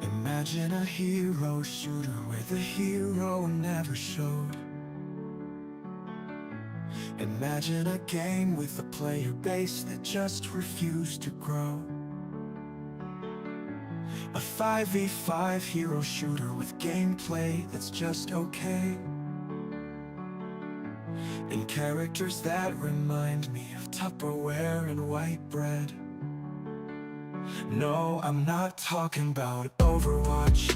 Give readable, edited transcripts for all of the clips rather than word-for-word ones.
Imagine a hero shooter where the hero never showed. Imagine a game with a player base that just refused to grow. A 5v5 hero shooter with gameplay that's just okay, and characters that remind me of Tupperware and white bread. No, I'm not talking about Overwatch.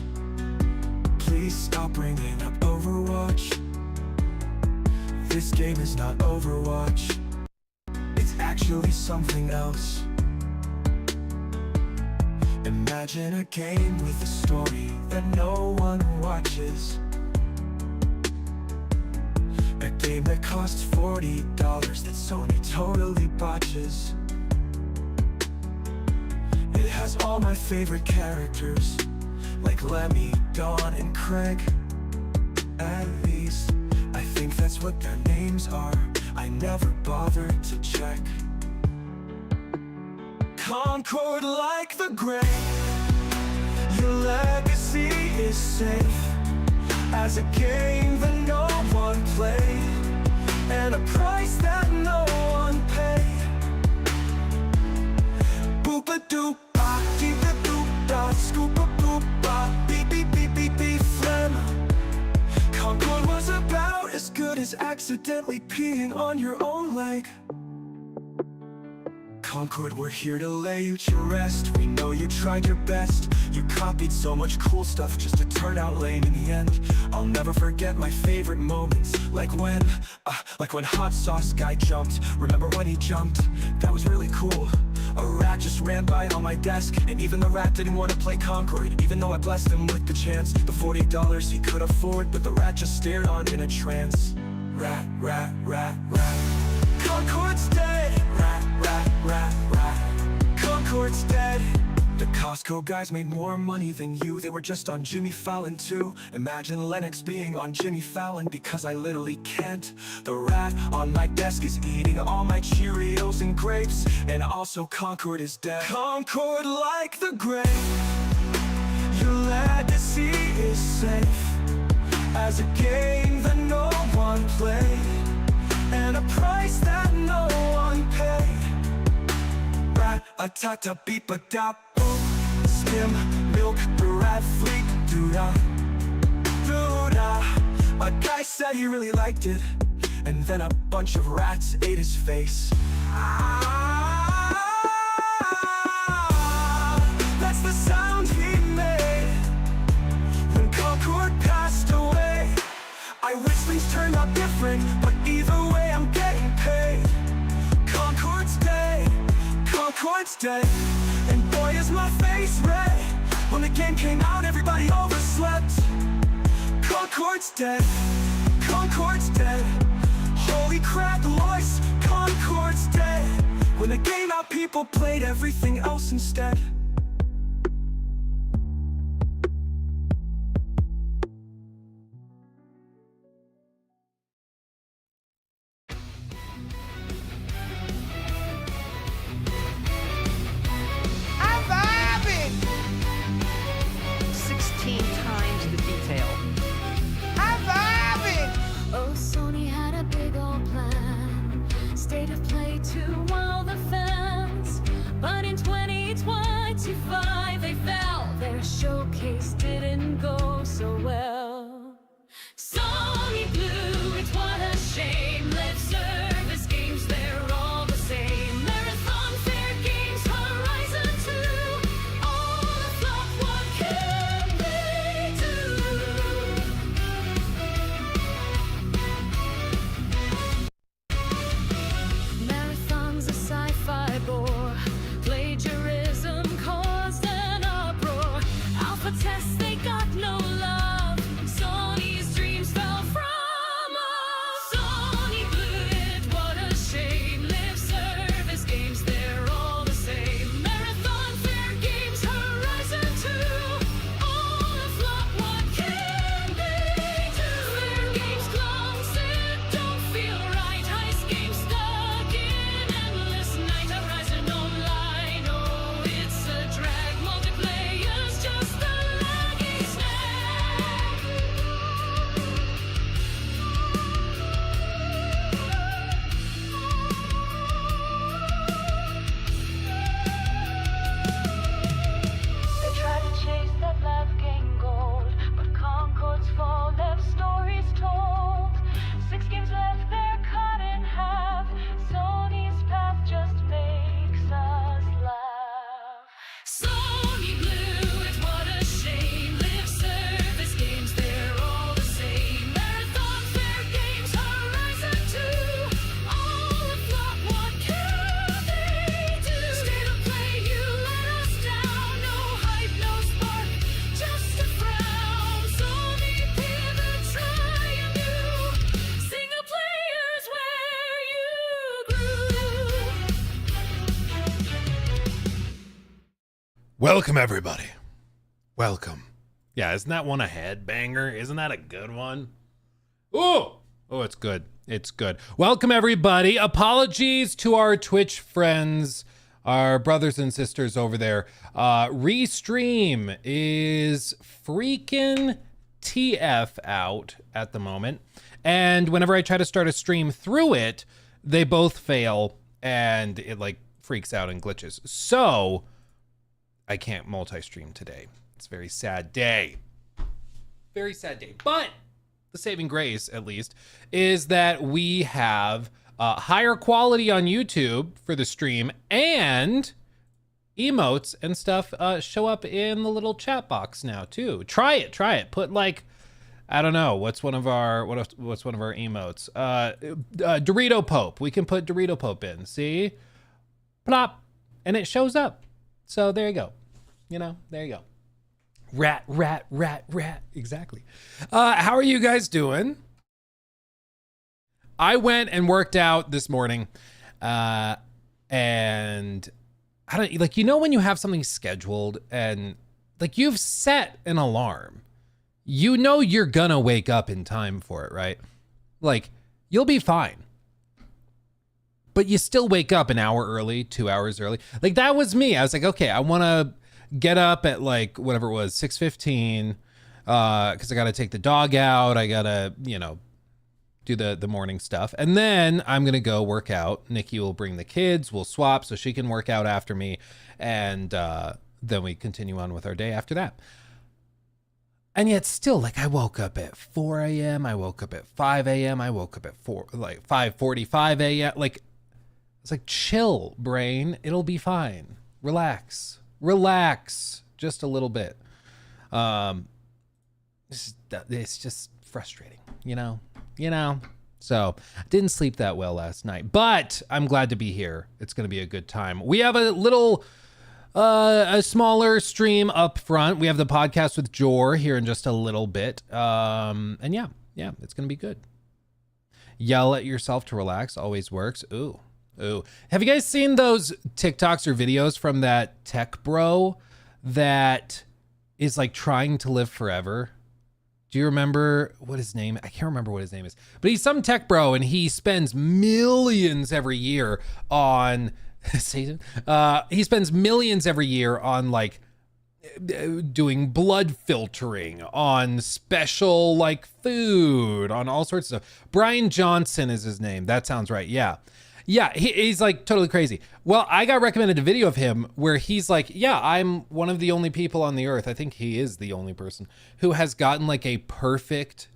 Please stop bringing up Overwatch. This game is not Overwatch. It's actually something else. Imagine a game with a story that no one watches. A game that costs $40 that Sony totally botches. It has all my favorite characters, like Lemmy, Dawn, and Craig. At least, I think that's what their names are. I never bothered to check. Concord like the grave, your legacy is safe as a game that no one played, and a price that no one paid. Boop-a-doop-ba, deep-a-doop-da, scoop-a-boop-ba, beep-beep-beep-beep-beep, phlegm. Concord was about as good as accidentally peeing on your own leg. Concord, we're here to lay you to rest. We know you tried your best. You copied so much cool stuff just to turn out lame in the end. I'll never forget my favorite moments, like when Hot Sauce Guy jumped. Remember when he jumped? That was really cool. A rat just ran by on my desk, and even the rat didn't want to play Concord, even though I blessed him with the chance. The $40 he could afford, but the rat just stared on in a trance. Rat, rat, rat, rat. Concord's dead. Rat, rat, rat, rat. Concord's dead. The Costco guys made more money than you. They were just on Jimmy Fallon too. Imagine Lennox being on Jimmy Fallon, because I literally can't. The rat on my desk is eating all my Cheerios and grapes, and also Concord is dead. Concord like the grave, your legacy is safe as a game that no one played, and a price that no one paid. Rat-a-ta-ta-beep-a-dap, skim, milk, the rat fleet, doo-da, doo-da. A guy said he really liked it, and then a bunch of rats ate his face. That's the sound he made when Concord passed away. I wish things turned out different, but either way I'm getting paid. Concord's dead, Concord's dead, and boy is my face red. When the game came out, everybody overslept. Concord's dead, Concord's dead. Holy crap, Lois, Concord's dead. When the game out, people played everything else instead. Oh, Sony had a big old plan, state of play to wow the fans. But in 2025 they fell, their showcase didn't go so well. Sony Blue, it's what a shame. Live service games, they're all the same. Marathon Fair Games, Horizon 2, all the flop, what can they do? Marathon's a sci-fi bore. Plagiarism caused an uproar. Alpha tests, they got no love. Welcome, everybody. Welcome. Yeah, isn't that one a headbanger? Isn't that a good one? Oh, it's good. It's good. Welcome, everybody. Apologies to our Twitch friends, our brothers and sisters over there. Restream is freaking TF out at the moment. And whenever I try to start a stream through it, they both fail and it like freaks out and glitches. So I can't multi-stream today. It's a very sad day. Very sad day. But the saving grace, at least, is that we have higher quality on YouTube for the stream, and emotes and stuff show up in the little chat box now too. Try it. Put like, I don't know, what's one of our emotes? Dorito Pope. We can put Dorito Pope in. See? Plop. And it shows up. So there you go. There you go. Rat. Exactly. How are you guys doing? I went and worked out this morning. And I don't like, when you have something scheduled and like you've set an alarm, you're gonna wake up in time for it, right? Like you'll be fine. But you still wake up an hour early, 2 hours early. Like that was me. I was like, okay, I want to get up at like whatever it was, 6:15, because I got to take the dog out. I got to, do the morning stuff. And then I'm going to go work out. Nikki will bring the kids. We'll swap so she can work out after me. And then we continue on with our day after that. And yet still, like, I woke up at 4 a.m. I woke up at 5 a.m. I woke up at 5:45 a.m. Like, it's like, chill, brain. It'll be fine. Relax just a little bit. It's just frustrating, So I didn't sleep that well last night, but I'm glad to be here. It's going to be a good time. We have a little, a smaller stream up front. We have the podcast with Jor here in just a little bit. And yeah, it's going to be good. Yell at yourself to relax always works. Ooh. Have you guys seen those TikToks or videos from that tech bro that is like trying to live forever? Do you remember what his name? I can't remember what his name is, but he's some tech bro and he spends millions every year on he spends millions every year on like doing blood filtering, on special like food, on all sorts of stuff. Brian Johnson is his name. That sounds right. Yeah, he's like totally crazy. Well, I got recommended a video of him where he's like, yeah, I'm one of the only people on the earth. I think he is the only person who has gotten like a perfect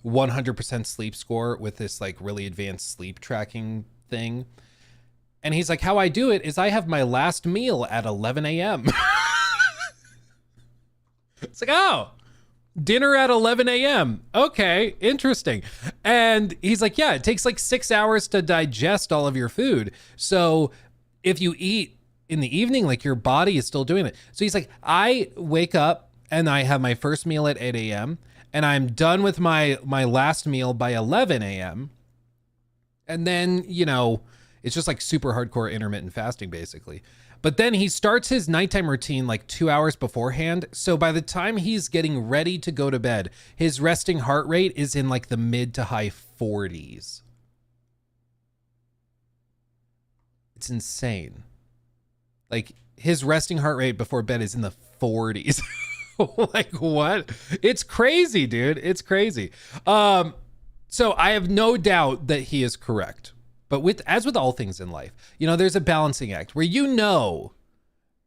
100% sleep score with this like really advanced sleep tracking thing. And he's like, how I do it is I have my last meal at 11 a.m. It's like, oh, dinner at 11 a.m. Okay, interesting. And he's like, yeah, it takes like 6 hours to digest all of your food. So if you eat in the evening, like your body is still doing it. So he's like, I wake up and I have my first meal at 8 a.m. and I'm done with my last meal by 11 a.m. And then, it's just like super hardcore intermittent fasting basically. But then he starts his nighttime routine like 2 hours beforehand. So by the time he's getting ready to go to bed, his resting heart rate is in like the mid to high 40s. It's insane. Like his resting heart rate before bed is in the 40s. Like what? It's crazy, dude. It's crazy. So I have no doubt that he is correct. But as with all things in life, there's a balancing act where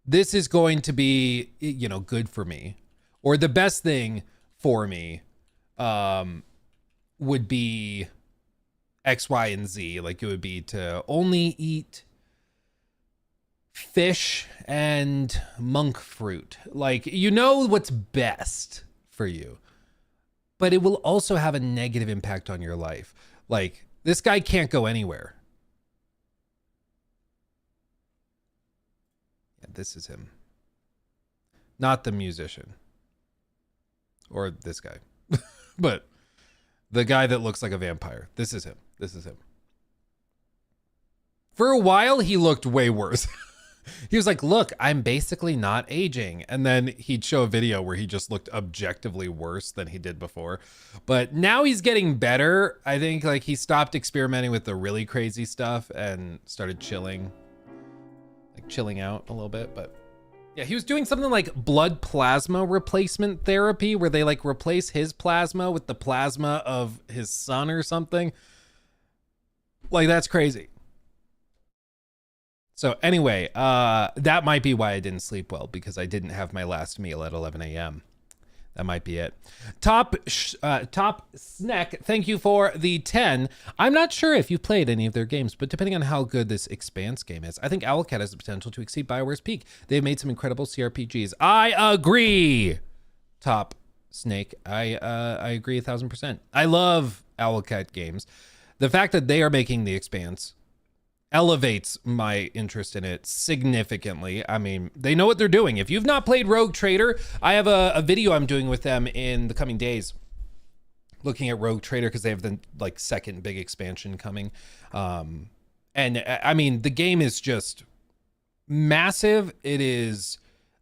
this is going to be, good for me, or the best thing for me would be X, Y, and Z. Like it would be to only eat fish and monk fruit. Like, what's best for you, but it will also have a negative impact on your life. Like this guy can't go anywhere. This is him, not the musician or this guy, but the guy that looks like a vampire. This is him. For a while, he looked way worse. He was like, look, I'm basically not aging. And then he'd show a video where he just looked objectively worse than he did before. But now he's getting better. I think like he stopped experimenting with the really crazy stuff and started chilling out a little bit. But yeah, he was doing something like blood plasma replacement therapy where they like replace his plasma with the plasma of his son or something. Like, that's crazy. So anyway, that might be why I didn't sleep well, because I didn't have my last meal at 11 a.m. That might be it. Top Snack, thank you for the 10. I'm not sure if you've played any of their games, but depending on how good this Expanse game is, I think Owlcat has the potential to exceed BioWare's peak. They've made some incredible CRPGs. I agree, Top Snake. I agree 1,000%. I love Owlcat games. The fact that they are making The Expanse elevates my interest in it significantly. I mean, they know what they're doing. If you've not played Rogue Trader, I have a video I'm doing with them in the coming days looking at Rogue Trader because they have the like second big expansion coming. And I mean, the game is just massive. It is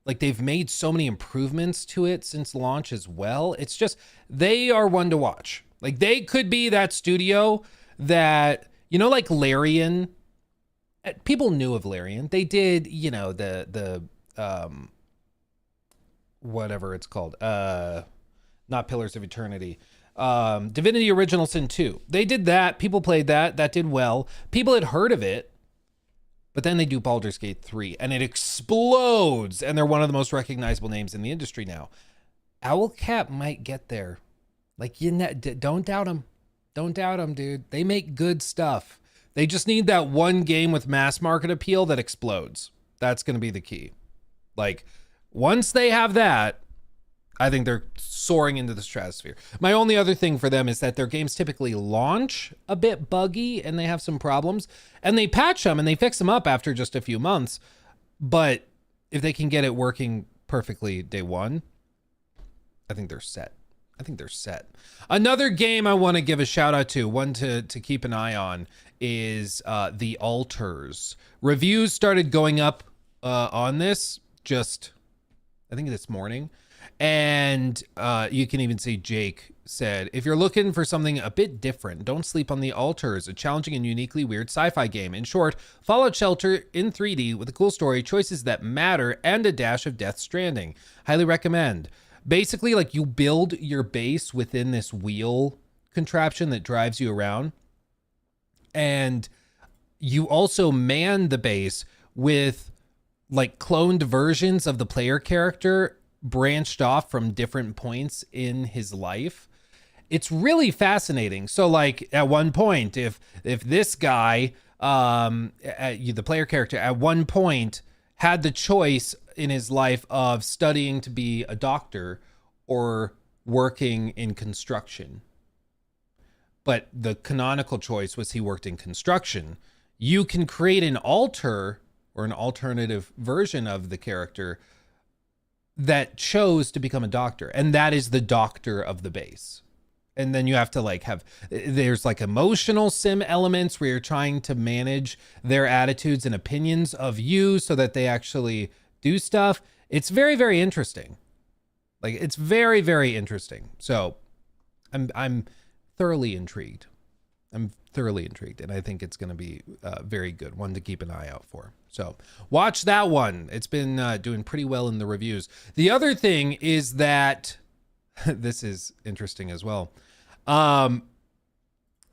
like they've made so many improvements to it since launch as well. It's just, they are one to watch. Like they could be that studio that, you know, like Larian, people knew of Larian. They did, you know, the whatever it's called, not Pillars of Eternity, Divinity Original Sin 2. They did that. People played that. That did well. People had heard of it, but then they do Baldur's Gate 3 and it explodes. And they're one of the most recognizable names in the industry now. Owlcat might get there. Like, you know, don't doubt them. Don't doubt them, dude. They make good stuff. They just need that one game with mass market appeal that explodes. That's going to be the key. Like, once they have that, I think they're soaring into the stratosphere. My only other thing for them is that their games typically launch a bit buggy and they have some problems. And they patch them and they fix them up after just a few months. But if they can get it working perfectly day one, I think they're set. I think they're set. Another game I want to give a shout out to, one to keep an eye on, is The Altars. Reviews started going up on this just, I think this morning. And you can even see Jake said, if you're looking for something a bit different, don't sleep on The Altars, a challenging and uniquely weird sci-fi game. In short, Fallout Shelter in 3D with a cool story, choices that matter, and a dash of Death Stranding. Highly recommend. Basically, like, you build your base within this wheel contraption that drives you around. And you also man the base with like cloned versions of the player character branched off from different points in his life. It's really fascinating. So like at one point, if this guy, the player character at one point had the choice in his life of studying to be a doctor or working in construction, but the canonical choice was he worked in construction, you can create an alter or an alternative version of the character that chose to become a doctor. And that is the doctor of the base. And then you have to like there's like emotional sim elements where you're trying to manage their attitudes and opinions of you so that they actually do stuff. It's very, very interesting. Like, it's very, very interesting. So I'm thoroughly intrigued. I'm thoroughly intrigued, and I think it's going to be very good, one to keep an eye out for. So watch that one. It's been doing pretty well in the reviews. The other thing is that this is interesting as well.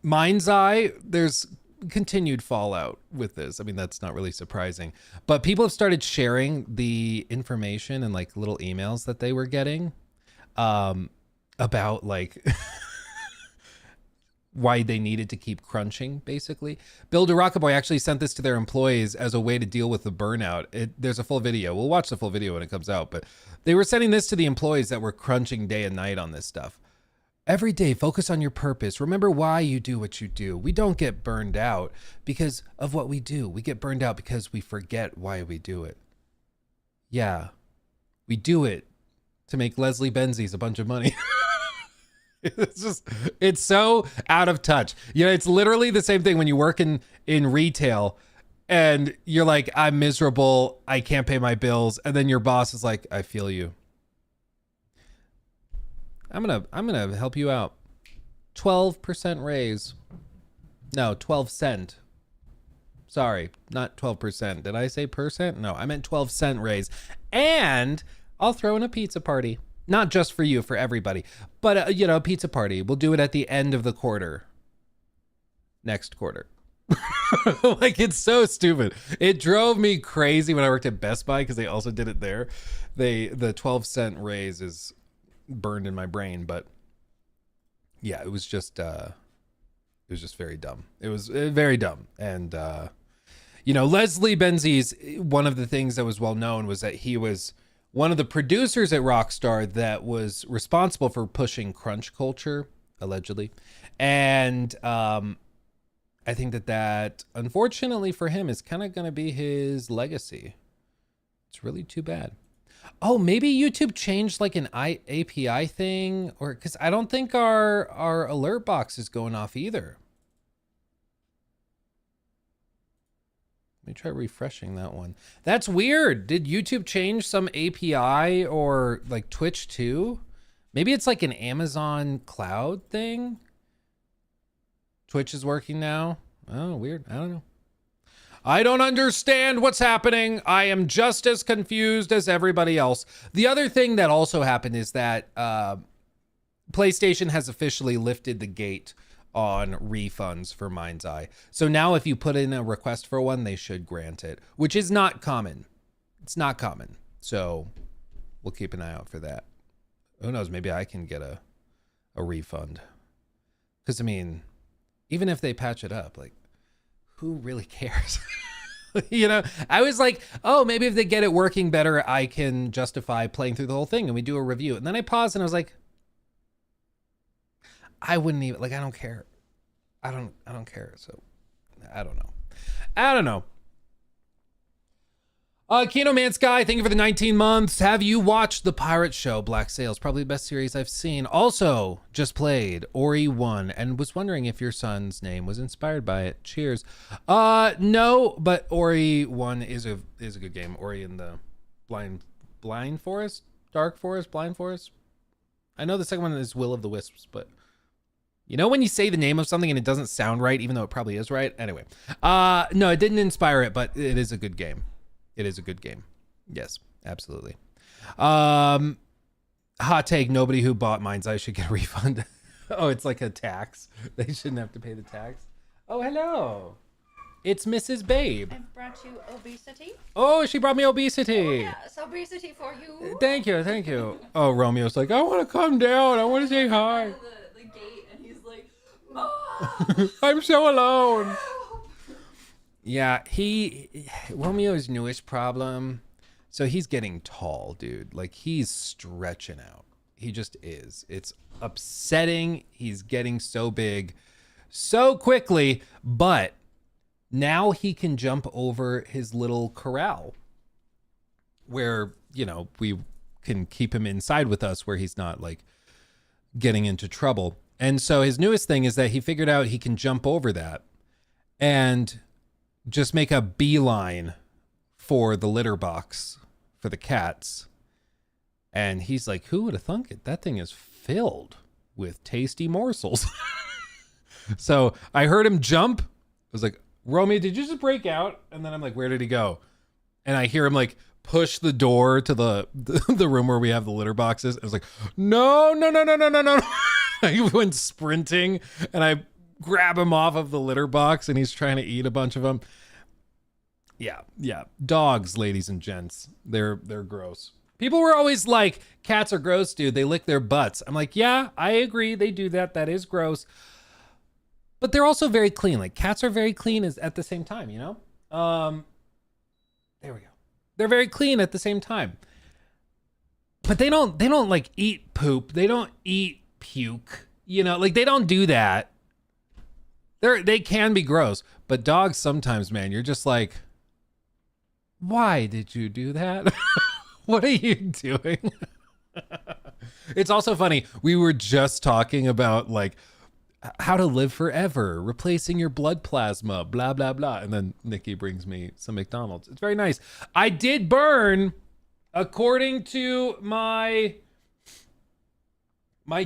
Mind's Eye, there's continued fallout with this. I mean, that's not really surprising, but people have started sharing the information and like little emails that they were getting about like why they needed to keep crunching, basically. Builder Rocketboy actually sent this to their employees as a way to deal with the burnout. There's a full video. We'll watch the full video when it comes out, but they were sending this to the employees that were crunching day and night on this stuff. Every day, focus on your purpose. Remember why you do what you do. We don't get burned out because of what we do. We get burned out because we forget why we do it. Yeah, we do it to make Leslie Benzies a bunch of money. It's so out of touch. You know, it's literally the same thing when you work in retail and you're like, I'm miserable, I can't pay my bills, and then your boss is like, I feel you. I'm gonna help you out. 12% raise. No, 12 cent. Sorry, not 12%. Did I say percent? No, I meant 12-cent raise. And I'll throw in a pizza party. Not just for you, for everybody. But, you know, a pizza party. We'll do it at the end of the quarter. Next quarter. Like, it's so stupid. It drove me crazy when I worked at Best Buy because they also did it there. The 12-cent raise is burned in my brain, but yeah, it was just very dumb. It was very dumb. And you know, Leslie Benzies, one of the things that was well known was that he was one of the producers at Rockstar that was responsible for pushing crunch culture, allegedly. And I think that unfortunately for him is kind of going to be his legacy. It's really too bad. Oh, maybe YouTube changed like an API thing, or because I don't think our alert box is going off either. Let me try refreshing that one. That's weird. Did YouTube change some API or like Twitch too? Maybe it's like an Amazon cloud thing. Twitch is working now. Oh, weird. I don't know. I don't understand what's happening. I am just as confused as everybody else. The other thing that also happened is that PlayStation has officially lifted the gate on refunds for Mind's Eye. So now if you put in a request for one, they should grant it, which is not common. It's not common. So we'll keep an eye out for that. Who knows? Maybe I can get a refund. Because, I mean, even if they patch it up, like, who really cares? You know, I was like, oh, maybe if they get it working better, I can justify playing through the whole thing and we do a review. And then I paused and I was like, I wouldn't even, like, I don't care. I don't care. So I don't know. Kino Man Sky, thank you for the 19 months. Have you watched The Pirate Show? Black Sails, probably the best series I've seen. Also, just played Ori 1 and was wondering if your son's name was inspired by it. Cheers. No, but Ori 1 is a good game. Ori in the Blind Forest? Dark Forest? Blind Forest? I know the second one is Will of the Wisps, but you know when you say the name of something and it doesn't sound right, even though it probably is right? Anyway. No, it didn't inspire it, but it is a good game. It is a good game. Yes, absolutely. Hot take, nobody who bought Mind's Eye should get a refund. Oh, it's like a tax. They shouldn't have to pay the tax. Oh, hello. It's Mrs. Babe. I've brought you obesity. Oh, she brought me obesity. Oh, yes, obesity for you. Thank you. Oh, Romeo's like, I want to come down. I want to say hi. The gate, and he's like, Mom! I'm so alone. Yeah, Romeo's newest problem. So he's getting tall, dude. Like, he's stretching out. He just is. It's upsetting. He's getting so big so quickly, but now he can jump over his little corral where, you know, we can keep him inside with us where he's not like getting into trouble. And so his newest thing is that he figured out he can jump over that and just make a beeline for the litter box for the cats. And he's like, who would have thunk it? That thing is filled with tasty morsels. So I heard him jump. I was like, Romeo, did you just break out? And then I'm like, where did he go? And I hear him like push the door to the room where we have the litter boxes. I was like, no. He went sprinting and I grab him off of the litter box and he's trying to eat a bunch of them. Yeah. Dogs, ladies and gents, they're gross. People were always like, cats are gross, dude. They lick their butts. I'm like, yeah, I agree. They do that. That is gross. But they're also very clean. Like, cats are very clean at the same time, you know? There we go. They're very clean at the same time. But they don't like eat poop. They don't eat puke. You know, like they don't do that. They can be gross, but dogs sometimes, man, you're just like, why did you do that? What are you doing? It's also funny. We were just talking about like how to live forever, replacing your blood plasma, blah, blah, blah. And then Nikki brings me some McDonald's. It's very nice. I did burn, according to my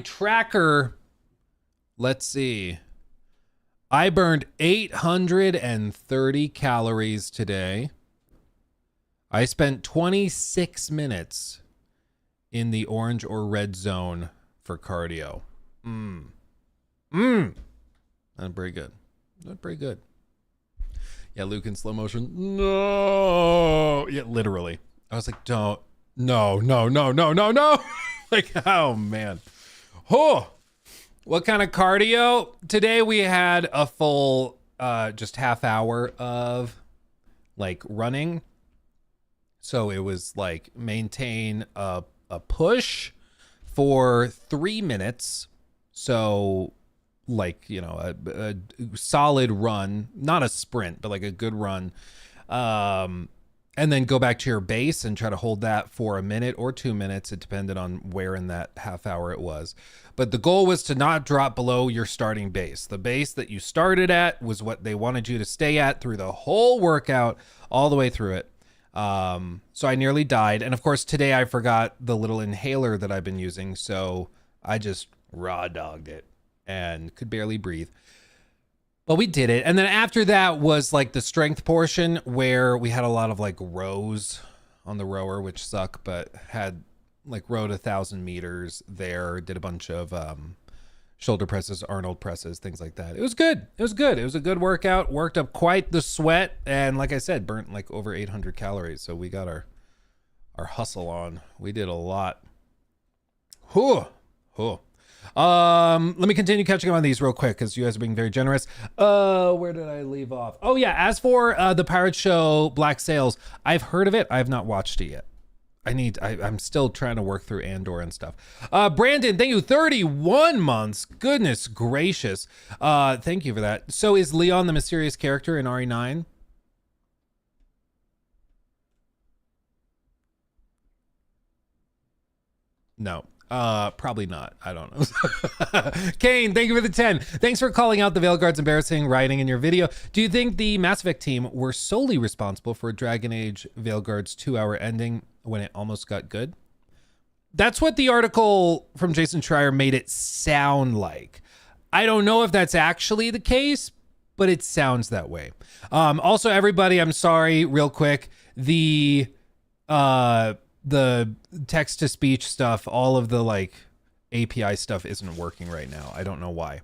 tracker. Let's see. I burned 830 calories today. I spent 26 minutes in the orange or red zone for cardio. That's pretty good. That's pretty good. Yeah, Luke in slow motion. No. Yeah, literally. I was like, don't. No. Like, oh, man. Oh. What kind of cardio? Today we had a full just half hour of like running. So it was like maintain a push for 3 minutes. So like, you know, a solid run, not a sprint, but like a good run. And then go back to your base and try to hold that for a minute or 2 minutes. It depended on where in that half hour it was. But the goal was to not drop below your starting base. The base that you started at was what they wanted you to stay at through the whole workout, all the way through it. So I nearly died. And of course, today I forgot the little inhaler that I've been using. So I just raw dogged it and could barely breathe. But we did it. And then after that was like the strength portion where we had a lot of like rows on the rower, which suck, but had like rowed 1,000 meters there, did a bunch of shoulder presses, Arnold presses, things like that. It was good. It was good. It was a good workout. Worked up quite the sweat. And like I said, burnt like over 800 calories. So we got our hustle on. We did a lot. Whew. Let me continue catching up on these real quick because you guys are being very generous. Where did I leave off? Oh yeah, as for the pirate show Black Sails, I've heard of it. I have not watched it yet. I'm still trying to work through Andor and stuff. Brandon, thank you. 31 months. Goodness gracious. Thank you for that. So is Leon the mysterious character in RE9? No. Probably not. I don't know. Kane, thank you for the 10. Thanks for calling out the Veilguard's embarrassing writing in your video. Do you think the Mass Effect team were solely responsible for Dragon Age Veilguard's 2-hour ending when it almost got good? That's what the article from Jason Schreier made it sound like. I don't know if that's actually the case, but it sounds that way. Also, everybody, I'm sorry, real quick. The text-to-speech stuff, all of the like API stuff isn't working right now. I don't know why.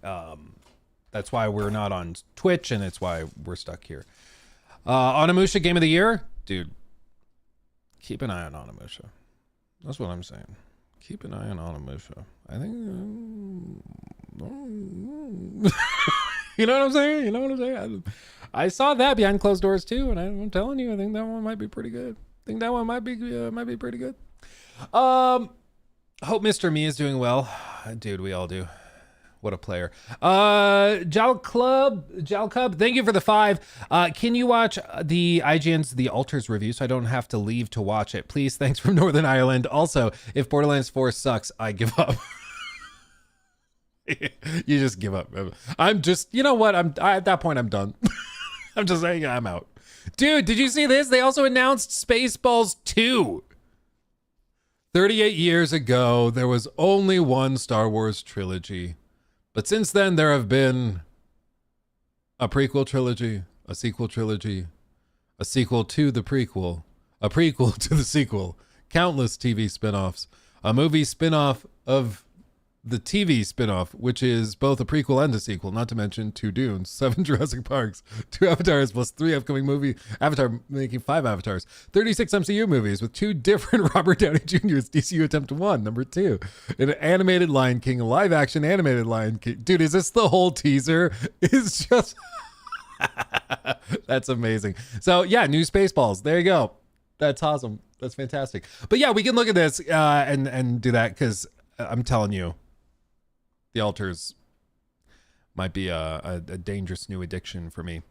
That's why we're not on Twitch, and it's why we're stuck here. Onimusha Game of the Year? Dude, keep an eye on Onimusha. That's what I'm saying. Keep an eye on Onimusha. I think... you know what I'm saying? You know what I'm saying? I saw that behind closed doors too, and I'm telling you, I think that one might be pretty good. Think that one might be pretty good. Hope Mr. Me is doing well. Dude, we all do. What a player. Jal Cub, thank you for the 5. Can you watch the IGN's The Alters review so I don't have to leave to watch it? Please, thanks from Northern Ireland. Also, if Borderlands 4 sucks, I give up. You just give up. I'm just, you know what? at that point, I'm done. I'm just saying I'm out. Dude, did you see this? They also announced Spaceballs 2. 38 years ago, there was only one Star Wars trilogy. But since then, there have been a prequel trilogy, a sequel trilogy, a sequel to the prequel, a prequel to the sequel, countless TV spinoffs, a movie spinoff of the TV spinoff, which is both a prequel and a sequel, not to mention 2 Dunes, 7 Jurassic Parks, 2 Avatars plus 3 upcoming movie, Avatar making 5 Avatars, 36 MCU movies with 2 different Robert Downey Jr.'s DCU attempt 1, number 2, an animated Lion King, a live action animated Lion King. Dude, is this the whole teaser? It's just... That's amazing. So yeah, new Spaceballs. There you go. That's awesome. That's fantastic. But yeah, we can look at this and do that because I'm telling you, The Alters might be a dangerous new addiction for me.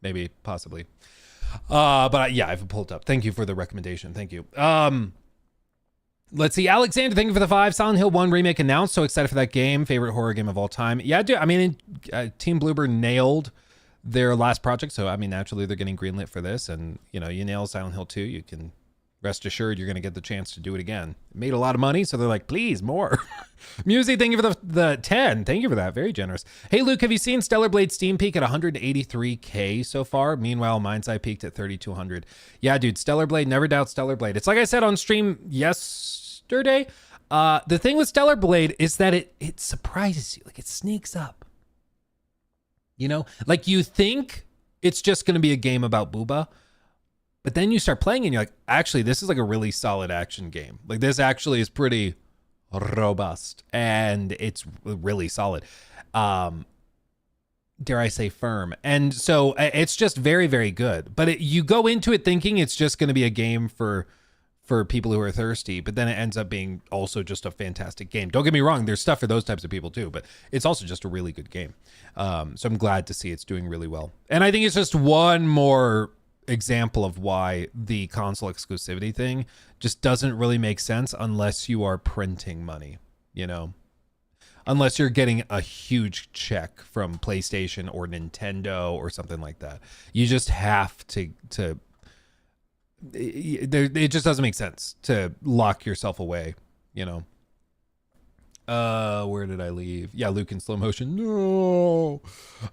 Maybe, possibly. But yeah, I've pulled up. Thank you for the recommendation. Thank you. Let's see. Alexander, thank you for the 5. Silent Hill 1 remake announced. So excited for that game. Favorite horror game of all time. Yeah, dude. I mean, Team Bloober nailed their last project. So, I mean, naturally, they're getting greenlit for this. And, you know, you nail Silent Hill 2, you can rest assured you're going to get the chance to do it again. It made a lot of money. So they're like, please, more. Music, thank you for the 10. Thank you for that. Very generous. Hey, Luke, have you seen Stellar Blade Steam peak at 183K so far? Meanwhile, Mind's Eye peaked at 3,200. Yeah, dude, Stellar Blade, never doubt Stellar Blade. It's like I said on stream yesterday. The thing with Stellar Blade is that it surprises you. Like, it sneaks up. You know? Like, you think it's just going to be a game about Booba, but then you start playing and you're like, actually, this is like a really solid action game. Like, this actually is pretty robust and it's really solid. Dare I say firm. And so it's just very, very good. But you go into it thinking it's just going to be a game for people who are thirsty, but then it ends up being also just a fantastic game. Don't get me wrong, there's stuff for those types of people too, but it's also just a really good game. So I'm glad to see it's doing really well. And I think it's just one more example of why the console exclusivity thing just doesn't really make sense unless you are printing money, you know? Unless you're getting a huge check from PlayStation or Nintendo or something like that. You just have to it just doesn't make sense to lock yourself away, you know? Where did I leave? Yeah, Luke in slow motion. No.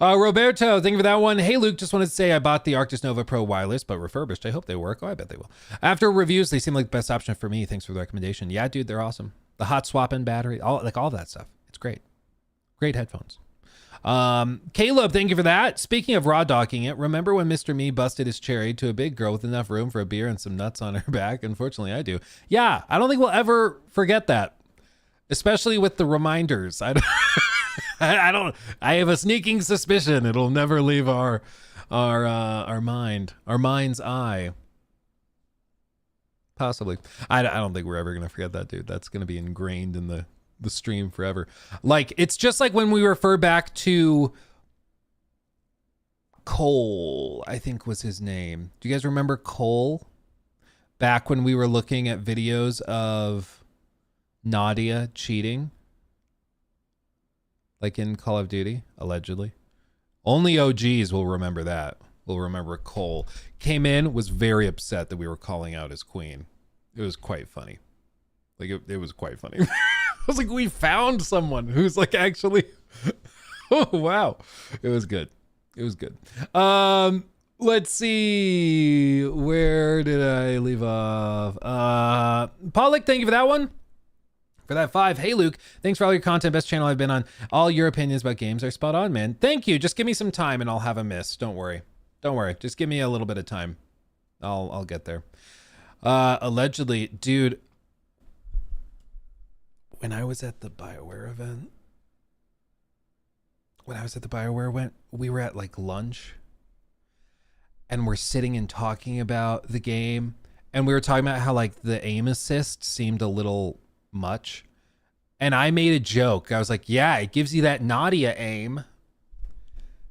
Roberto, thank you for that one. Hey, Luke, just wanted to say I bought the Arctis Nova Pro wireless, but refurbished. I hope they work. Oh, I bet they will. After reviews, they seem like the best option for me. Thanks for the recommendation. Yeah, dude, they're awesome. The hot swap-in battery, all that stuff. It's great. Great headphones. Caleb, thank you for that. Speaking of raw docking it, remember when Mr. Me busted his cherry to a big girl with enough room for a beer and some nuts on her back? Unfortunately, I do. Yeah, I don't think we'll ever forget that. Especially with the reminders. I have a sneaking suspicion it'll never leave our mind's eye. Possibly. I don't think we're ever gonna forget that, dude. That's gonna be ingrained in the stream forever. Like, it's just like when we refer back to Cole, I think was his name. Do you guys remember Cole? Back when we were looking at videos of Nadia cheating, like in Call of Duty, allegedly. Only OGs will remember that. Will remember Cole came in, was very upset that we were calling out his queen. It was quite funny. Like, it was quite funny. I was like, we found someone who's like actually oh wow. It was good. It was good. Let's see, where did I leave off? Pollock, thank you for that one. For that 5. Hey, Luke, thanks for all your content. Best channel I've been on. All your opinions about games are spot on, man. Thank you. Just give me some time and I'll have a miss. Don't worry. Don't worry. Just give me a little bit of time. I'll get there. Allegedly, dude, when I was at the BioWare event, we were at like lunch and we're sitting and talking about the game. And we were talking about how like the aim assist seemed a little much, and I made a joke. I was like, yeah, it gives you that Nadia aim,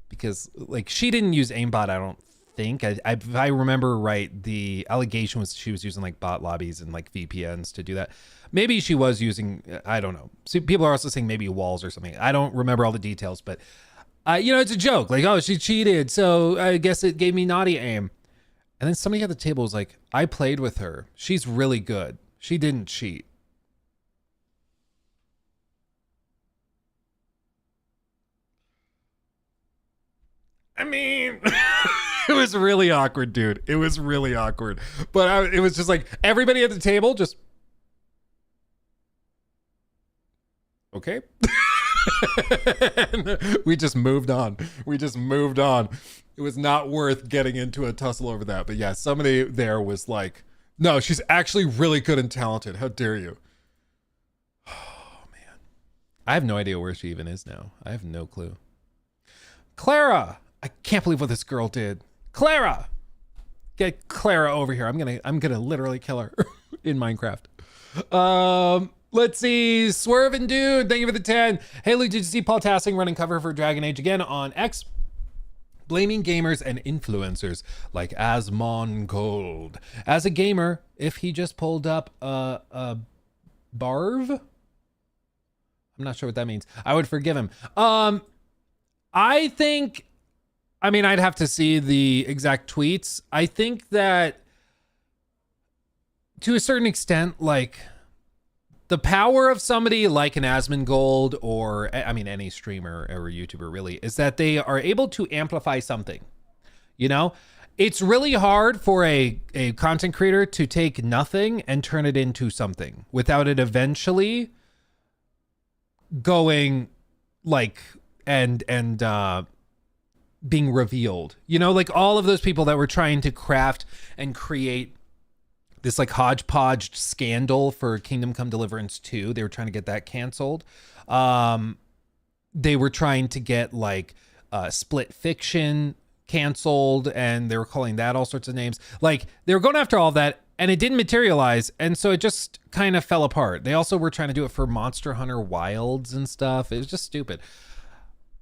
because like she didn't use aimbot, I don't think. If I remember right, the allegation was she was using like bot lobbies and like VPNs to do that. Maybe she was using, I don't know. So people are also saying maybe walls or something. I don't remember all the details, but you know, it's a joke. Like, oh, she cheated, so I guess it gave me Nadia aim. And then somebody at the table was like, I played with her. She's really good. She didn't cheat. I mean, it was really awkward, dude. It was really awkward. But it was just like everybody at the table just, okay. And we just moved on. It was not worth getting into a tussle over that. But yeah, somebody there was like, no, she's actually really good and talented. How dare you? Oh, man. I have no idea where she even is now. I have no clue. Clara! I can't believe what this girl did. Clara! Get Clara over here. I'm gonna literally kill her in Minecraft. Let's see. Swerving Dude, thank you for the 10. Hey, Luke, did you see Paul Tassing running cover for Dragon Age again on X? Blaming gamers and influencers like Asmongold. As a gamer, if he just pulled up a Barv. I'm not sure what that means. I would forgive him. I think, I mean, I'd have to see the exact tweets. I think that to a certain extent, like the power of somebody like an Asmongold or, I mean, any streamer or YouTuber really, is that they are able to amplify something. You know, it's really hard for a content creator to take nothing and turn it into something without it eventually going like and being revealed. You know, like all of those people that were trying to craft and create this like hodgepodge scandal for Kingdom Come Deliverance 2. They were trying to get that canceled. They were trying to get like Split Fiction canceled, and they were calling that all sorts of names. Like they were going after all that, and it didn't materialize, and so it just kind of fell apart. They also were trying to do it for Monster Hunter Wilds and stuff. It was just stupid.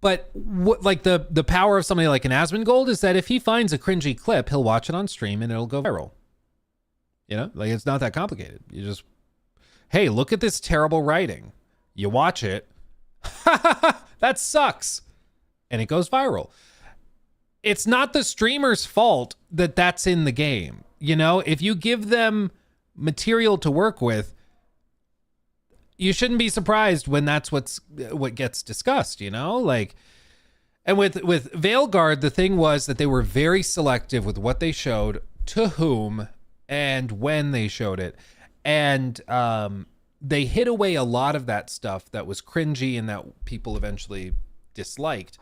But what, like the power of somebody like an Asmongold is that if he finds a cringy clip, he'll watch it on stream and it'll go viral. You know, like it's not that complicated. You just, hey, look at this terrible writing. You watch it. That sucks. And it goes viral. It's not the streamer's fault that that's in the game. You know, if you give them material to work with, you shouldn't be surprised when that's what gets discussed, you know? Like, and with Veilguard, the thing was that they were very selective with what they showed, to whom, and when they showed it. And they hid away a lot of that stuff that was cringy and that people eventually disliked.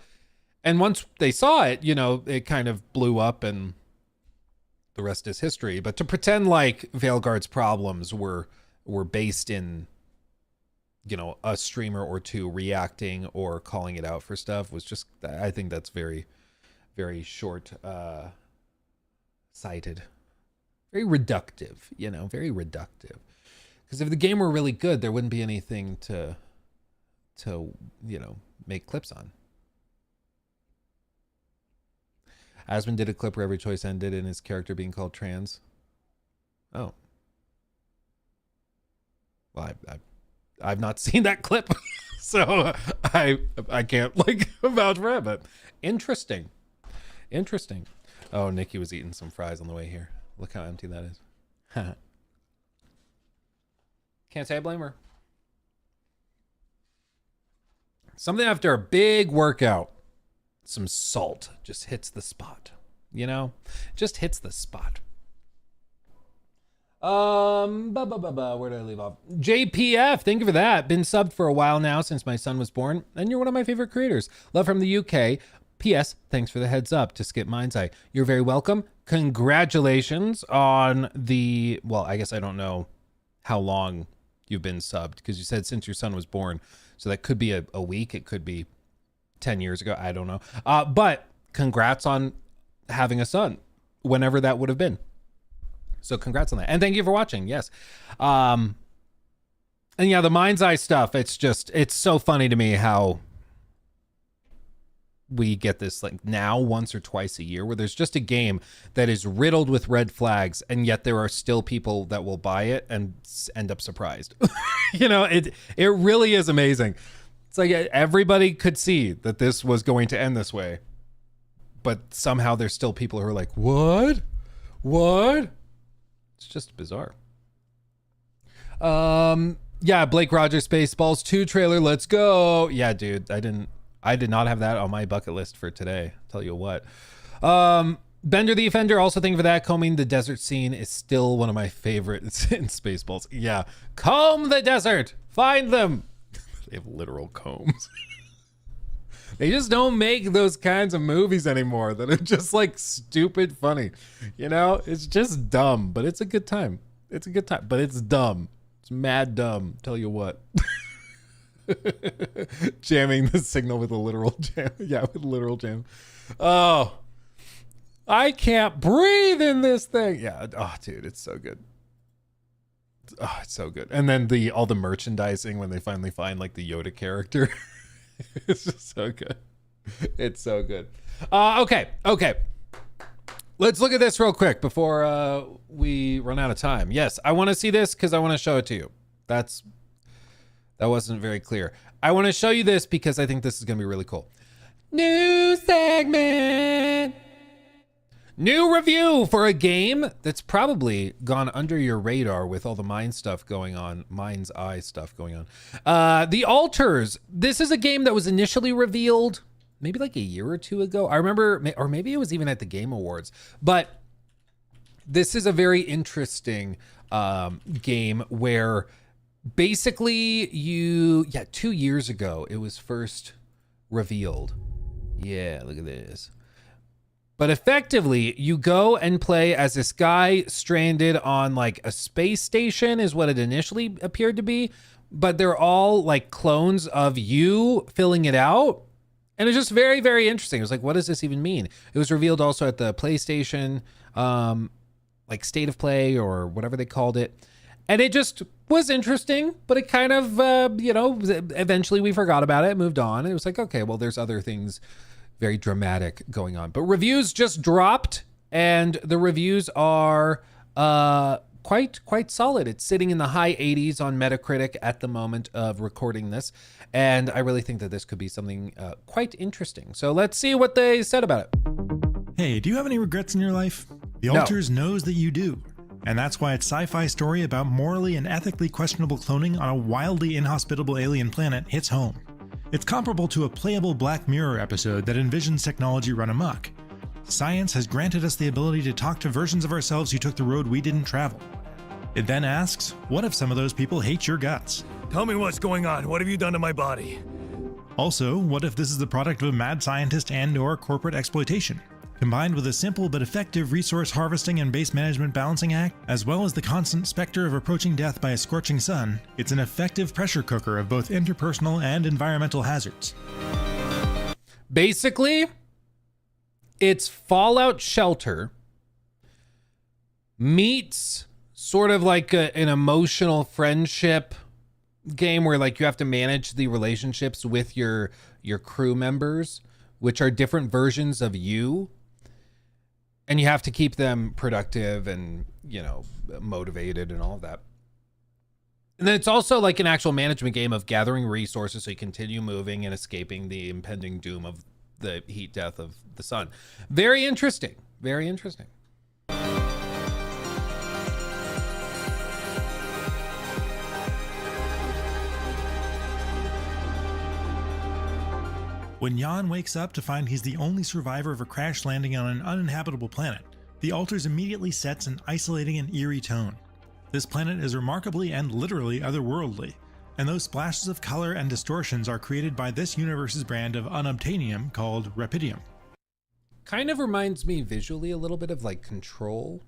And once they saw it, you know, it kind of blew up and the rest is history. But to pretend like Veilguard's problems were based in, you know, a streamer or two reacting or calling it out for stuff was just, I think that's very, very short sighted. Very reductive, you know, very reductive. Because if the game were really good, there wouldn't be anything to you know, make clips on. Asmon did a clip where every choice ended in his character being called trans. Oh. Well, I've not seen that clip, so I can't like vouch for it, but interesting. Oh, Nikki was eating some fries on the way here. Look how empty that is. Can't say I blame her. Something after a big workout, some salt just hits the spot, you know? Just hits the spot. Where did I leave off? JPF, thank you for that. Been subbed for a while now since my son was born, and you're one of my favorite creators. Love from the UK. P.S. Thanks for the heads up to skip Mind's Eye. You're very welcome. Congratulations on the, well, I guess I don't know how long you've been subbed, because you said since your son was born. So that could be a week. It could be 10 years ago. I don't know. But congrats on having a son, whenever that would have been. So congrats on that. And thank you for watching. Yes. And yeah, the Mind's Eye stuff, it's so funny to me how we get this like now once or twice a year where there's just a game that is riddled with red flags, and yet there are still people that will buy it and end up surprised. You know, it really is amazing. It's like everybody could see that this was going to end this way, but somehow there's still people who are like, what? It's just bizarre. Yeah, Blake Rogers Spaceballs 2 trailer. Let's go. Yeah, dude, I did not have that on my bucket list for today. Tell you what. Bender the Offender, also thank you for that. Combing the desert scene is still one of my favorites in Spaceballs. Yeah, comb the desert. Find them. They have literal combs. They just don't make those kinds of movies anymore that are just like stupid funny. You know, it's just dumb, but it's a good time. It's a good time, but it's dumb. It's mad dumb. Tell you what. Jamming the signal with a literal jam. Yeah, with literal jam. Oh, I can't breathe in this thing. Yeah. Oh, dude, it's so good. Oh, it's so good. And then all the merchandising when they finally find like the Yoda character. It's just so good. It's so good. Okay. Let's look at this real quick before we run out of time. Yes, I want to see this because I want to show it to you. That's That wasn't very clear. I want to show you this because I think this is going to be really cool. New segment. New review for a game that's probably gone under your radar with all the Mind's Eye stuff going on. The Alters. This is a game that was initially revealed maybe like a year or two ago. I remember, or maybe it was even at the Game Awards. But this is a very interesting game where basically 2 years ago it was first revealed. Yeah, look at this. But effectively, you go and play as this guy stranded on like a space station is what it initially appeared to be. But they're all like clones of you filling it out. And it's just very, very interesting. It was like, what does this even mean? It was revealed also at the PlayStation, like State of Play or whatever they called it. And it just was interesting, but it kind of, eventually we forgot about it, moved on. And it was like, okay, well, there's other things very dramatic going on. But reviews just dropped, and the reviews are quite solid. It's sitting in the high 80s on Metacritic at the moment of recording this, and I really think that this could be something quite interesting. So let's see what they said about it. Hey, do you have any regrets in your life? The No. Alters knows that you do. And that's why its sci-fi story about morally and ethically questionable cloning on a wildly inhospitable alien planet hits home. It's comparable to a playable Black Mirror episode that envisions technology run amok. Science has granted us the ability to talk to versions of ourselves who took the road we didn't travel. It then asks, what if some of those people hate your guts? Tell me what's going on. What have you done to my body? Also, what if this is the product of a mad scientist and/or corporate exploitation? Combined with a simple but effective resource harvesting and base management balancing act, as well as the constant specter of approaching death by a scorching sun, it's an effective pressure cooker of both interpersonal and environmental hazards. Basically, it's Fallout Shelter meets sort of like an emotional friendship game where like you have to manage the relationships with your crew members, which are different versions of you. And you have to keep them productive and, motivated and all of that. And then it's also like an actual management game of gathering resources so you continue moving and escaping the impending doom of the heat death of the sun. Very interesting. Very interesting. When Jan wakes up to find he's the only survivor of a crash landing on an uninhabitable planet, the Alters immediately sets an isolating and eerie tone. This planet is remarkably and literally otherworldly, and those splashes of color and distortions are created by this universe's brand of unobtainium called Rapidium. Kind of reminds me visually a little bit of like Control.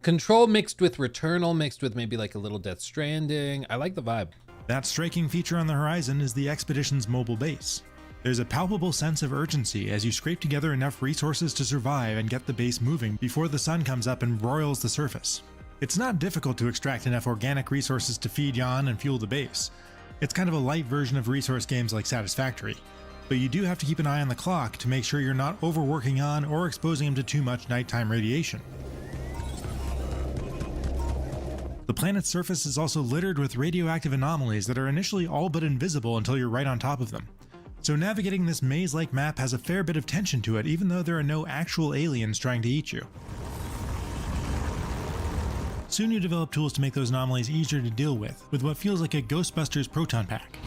Control mixed with Returnal, mixed with maybe like a little Death Stranding. I like the vibe. That striking feature on the horizon is the expedition's mobile base. There's a palpable sense of urgency as you scrape together enough resources to survive and get the base moving before the sun comes up and broils the surface. It's not difficult to extract enough organic resources to feed Jan and fuel the base. It's kind of a light version of resource games like Satisfactory, but you do have to keep an eye on the clock to make sure you're not overworking Jan or exposing him to too much nighttime radiation. The planet's surface is also littered with radioactive anomalies that are initially all but invisible until you're right on top of them. So navigating this maze-like map has a fair bit of tension to it, even though there are no actual aliens trying to eat you. Soon you develop tools to make those anomalies easier to deal with what feels like a Ghostbusters proton pack.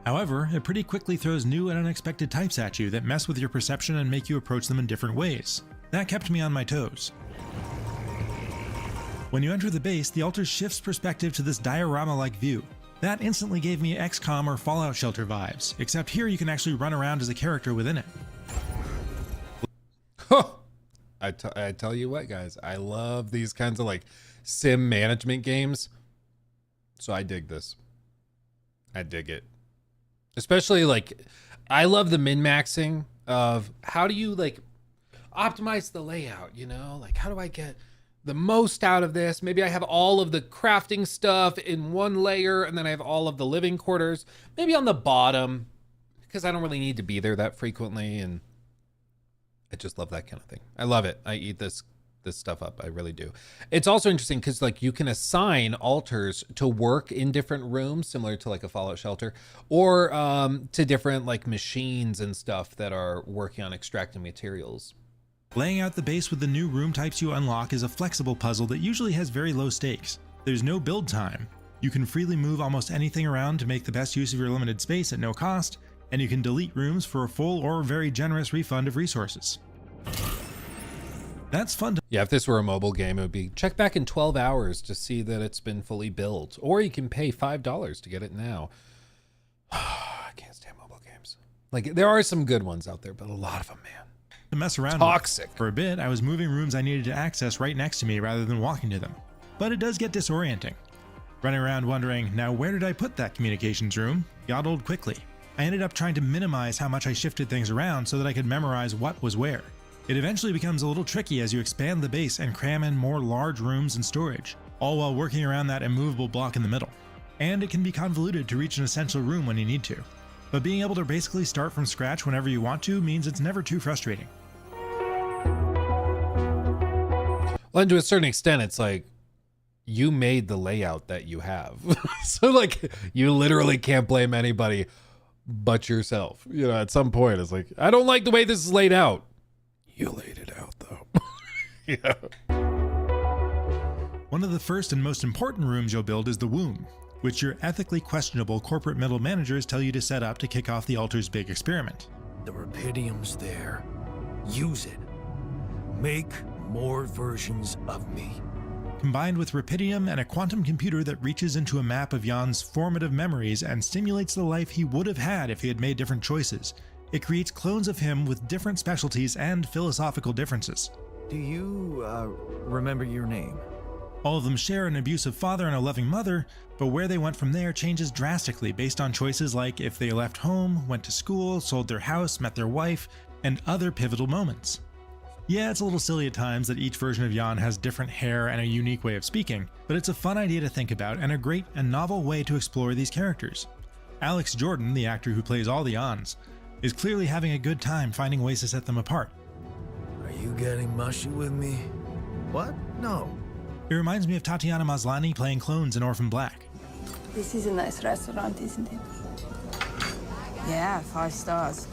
However, it pretty quickly throws new and unexpected types at you that mess with your perception and make you approach them in different ways. That kept me on my toes. When you enter the base, the Alters shifts perspective to this diorama-like view. That instantly gave me XCOM or Fallout Shelter vibes, except here you can actually run around as a character within it. I tell you what, guys, I love these kinds of like sim management games. So I dig this. I dig it. Especially like, I love the min-maxing of how do you like optimize the layout, like how do I get the most out of this? Maybe I have all of the crafting stuff in one layer and then I have all of the living quarters maybe on the bottom because I don't really need to be there that frequently, and I just love that kind of thing. I love it. I eat this this stuff up. I really do. It's also interesting because like you can assign alters to work in different rooms, similar to like a Fallout shelter, or to different like machines and stuff that are working on extracting materials. Laying out the base with the new room types you unlock is a flexible puzzle that usually has very low stakes. There's no build time. You can freely move almost anything around to make the best use of your limited space at no cost, and you can delete rooms for a full or very generous refund of resources. That's fun to— Yeah, if this were a mobile game, it would be check back in 12 hours to see that it's been fully built, or you can pay $5 to get it now. I can't stand mobile games. Like there are some good ones out there, but a lot of them, man. to mess around Toxic. with. For a bit, I was moving rooms I needed to access right next to me rather than walking to them. But it does get disorienting. Running around wondering, now where did I put that communications room, got old quickly. I ended up trying to minimize how much I shifted things around so that I could memorize what was where. It eventually becomes a little tricky as you expand the base and cram in more large rooms and storage, all while working around that immovable block in the middle. And it can be convoluted to reach an essential room when you need to. But being able to basically start from scratch whenever you want to means it's never too frustrating. Well, and to a certain extent, it's like you made the layout that you have. So like you literally can't blame anybody but yourself. You know, at some point it's like, I don't like the way this is laid out. You laid it out though. Yeah. One of the first and most important rooms you'll build is the womb, which your ethically questionable corporate middle managers tell you to set up to kick off the altar's big experiment. The Rapidium's there. Use it. Make more versions of me. Combined with Rapidium and a quantum computer that reaches into a map of Jan's formative memories and stimulates the life he would have had if he had made different choices, it creates clones of him with different specialties and philosophical differences. Do you, remember your name? All of them share an abusive father and a loving mother, but where they went from there changes drastically based on choices like if they left home, went to school, sold their house, met their wife, and other pivotal moments. Yeah, it's a little silly at times that each version of Jan has different hair and a unique way of speaking, but it's a fun idea to think about and a great and novel way to explore these characters. Alex Jordan, the actor who plays all the Jans, is clearly having a good time finding ways to set them apart. Are you getting mushy with me? What? No. It reminds me of Tatiana Maslany playing clones in Orphan Black. This is a nice restaurant, isn't it? Yeah, 5 stars.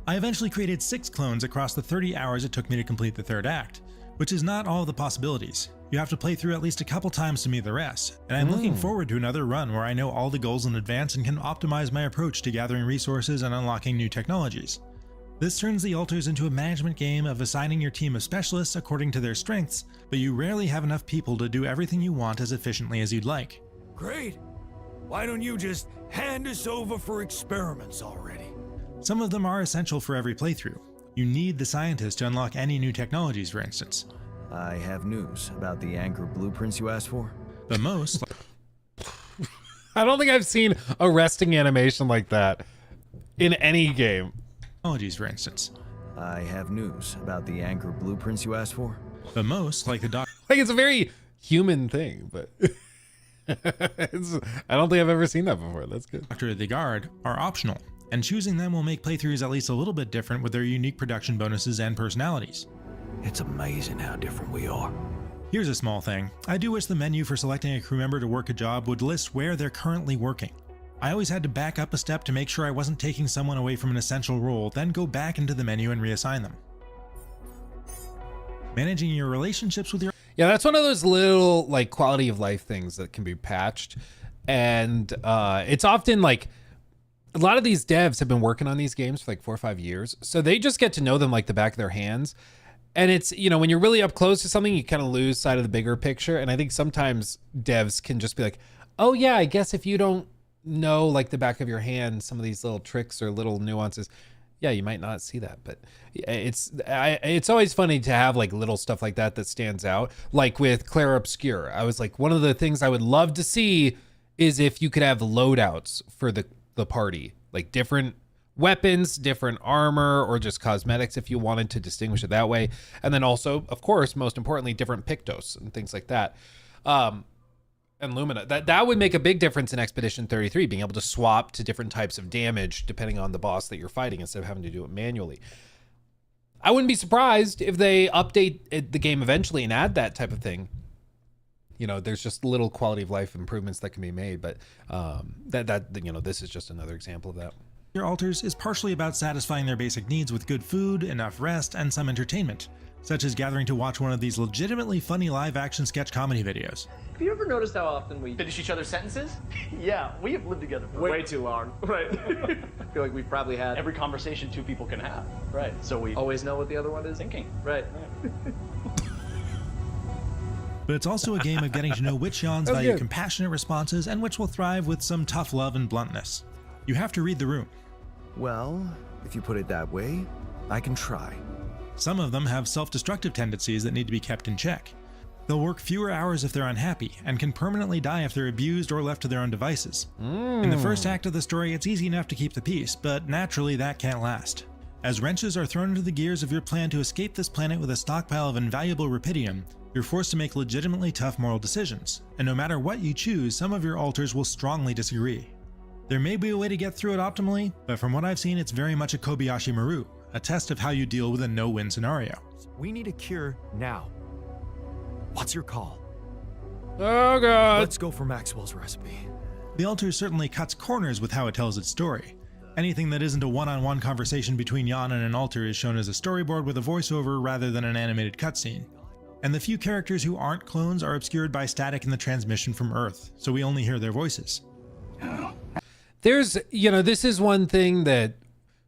I eventually created 6 clones across the 30 hours it took me to complete the third act, which is not all of the possibilities. You have to play through at least a couple times to meet the rest, and I'm looking forward to another run where I know all the goals in advance and can optimize my approach to gathering resources and unlocking new technologies. This turns the altars into a management game of assigning your team of specialists according to their strengths, but you rarely have enough people to do everything you want as efficiently as you'd like. Great. Why don't you just hand us over for experiments already? Some of them are essential for every playthrough. You need the scientists to unlock any new technologies, for instance. I have news about the anchor blueprints you asked for. But most, I don't think I've seen a resting animation like that in any game. technologies, for instance. I have news about the anchor blueprints you asked for. But most, like the Like it's a very human thing, but I don't think I've ever seen that before. That's good. Doctor of the Guard, are optional, and choosing them will make playthroughs at least a little bit different with their unique production bonuses and personalities. It's amazing how different we are. Here's a small thing. I do wish the menu for selecting a crew member to work a job would list where they're currently working. I always had to back up a step to make sure I wasn't taking someone away from an essential role, then go back into the menu and reassign them. Managing your relationships with your Yeah, that's one of those little like quality of life things that can be patched. And it's often like a lot of these devs have been working on these games for like 4 or 5 years. So they just get to know them like the back of their hands. And it's, you know, when you're really up close to something, you kind of lose sight of the bigger picture. And I think sometimes devs can just be like, oh yeah, I guess if you don't know like the back of your hand, some of these little tricks or little nuances, yeah, you might not see that. But it's always funny to have like little stuff like that stands out. Like with Claire Obscure, I was like, one of the things I would love to see is if you could have loadouts for the party, like different weapons, different armor, or just cosmetics if you wanted to distinguish it that way. And then also, of course, most importantly, different Pictos and things like that. And Lumina, that would make a big difference in Expedition 33, being able to swap to different types of damage depending on the boss that you're fighting instead of having to do it manually. I wouldn't be surprised if they update the game eventually and add that type of thing. You know, there's just little quality of life improvements that can be made, but this is just another example of that. Your altars is partially about satisfying their basic needs with good food, enough rest, and some entertainment, such as gathering to watch one of these legitimately funny live-action sketch comedy videos. Have you ever noticed how often we Finish each other's sentences? Yeah, we have lived together for way too long. Right. I feel like we've probably had Every conversation two people can have. right. So we Always know what the other one is thinking. Right. But it's also a game of getting to know which yawns That's value good. compassionate responses and which will thrive with some tough love and bluntness. You have to read the room. Well, if you put it that way, I can try. Some of them have self-destructive tendencies that need to be kept in check. They'll work fewer hours if they're unhappy, and can permanently die if they're abused or left to their own devices. In the first act of the story, it's easy enough to keep the peace, but naturally that can't last. As wrenches are thrown into the gears of your plan to escape this planet with a stockpile of invaluable rupidium, you're forced to make legitimately tough moral decisions, and no matter what you choose, some of your alters will strongly disagree. There may be a way to get through it optimally, but from what I've seen, it's very much a Kobayashi Maru, a test of how you deal with a no-win scenario. We need a cure now. What's your call? Oh god. Let's go for Maxwell's recipe. The altar certainly cuts corners with how it tells its story. Anything that isn't a one-on-one conversation between Jan and an altar is shown as a storyboard with a voiceover rather than an animated cutscene. And the few characters who aren't clones are obscured by static in the transmission from Earth, so we only hear their voices. There's, this is one thing that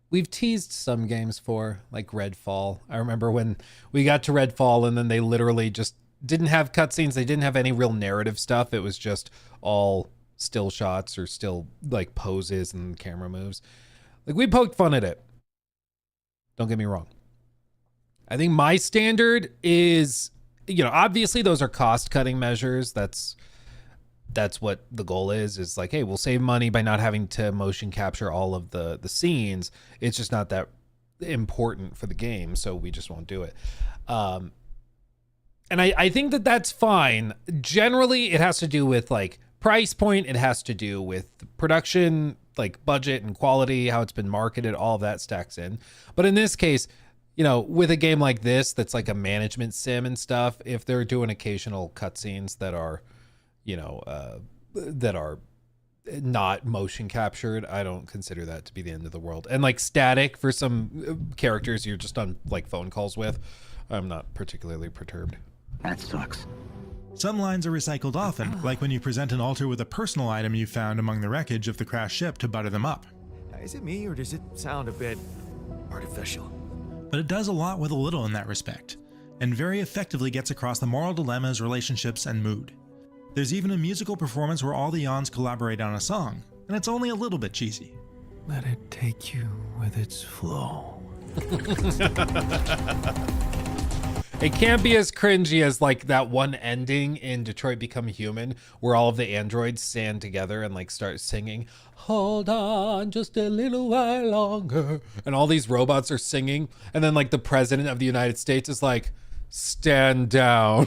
we've teased some games for, like Redfall. I remember when we got to Redfall and then they literally just didn't have cutscenes. They didn't have any real narrative stuff. It was just all still shots or still like poses and camera moves. Like, we poked fun at it. Don't get me wrong. I think my standard is, obviously those are cost cutting measures. That's what the goal is like, hey, we'll save money by not having to motion capture all of the scenes. It's just not that important for the game, so we just won't do it. And I think that that's fine. Generally, it has to do with like price point. It has to do with production, like budget and quality, how it's been marketed, all of that stacks in. But in this case, with a game like this, that's like a management sim and stuff, if they're doing occasional cutscenes that are, that are not motion captured, I don't consider that to be the end of the world. And like static for some characters you're just on like phone calls with, I'm not particularly perturbed. That sucks. Some lines are recycled often, like when you present an altar with a personal item you found among the wreckage of the crashed ship to butter them up. Is it me, or does it sound a bit artificial? But it does a lot with a little in that respect, and very effectively gets across the moral dilemmas, relationships, and mood. There's even a musical performance where all the Yawns collaborate on a song, and it's only a little bit cheesy. Let it take you with its flow. It can't be as cringy as like that one ending in Detroit Become Human where all of the androids stand together and like start singing, hold on just a little while longer, and all these robots are singing, and then like the president of the United States is like, stand down.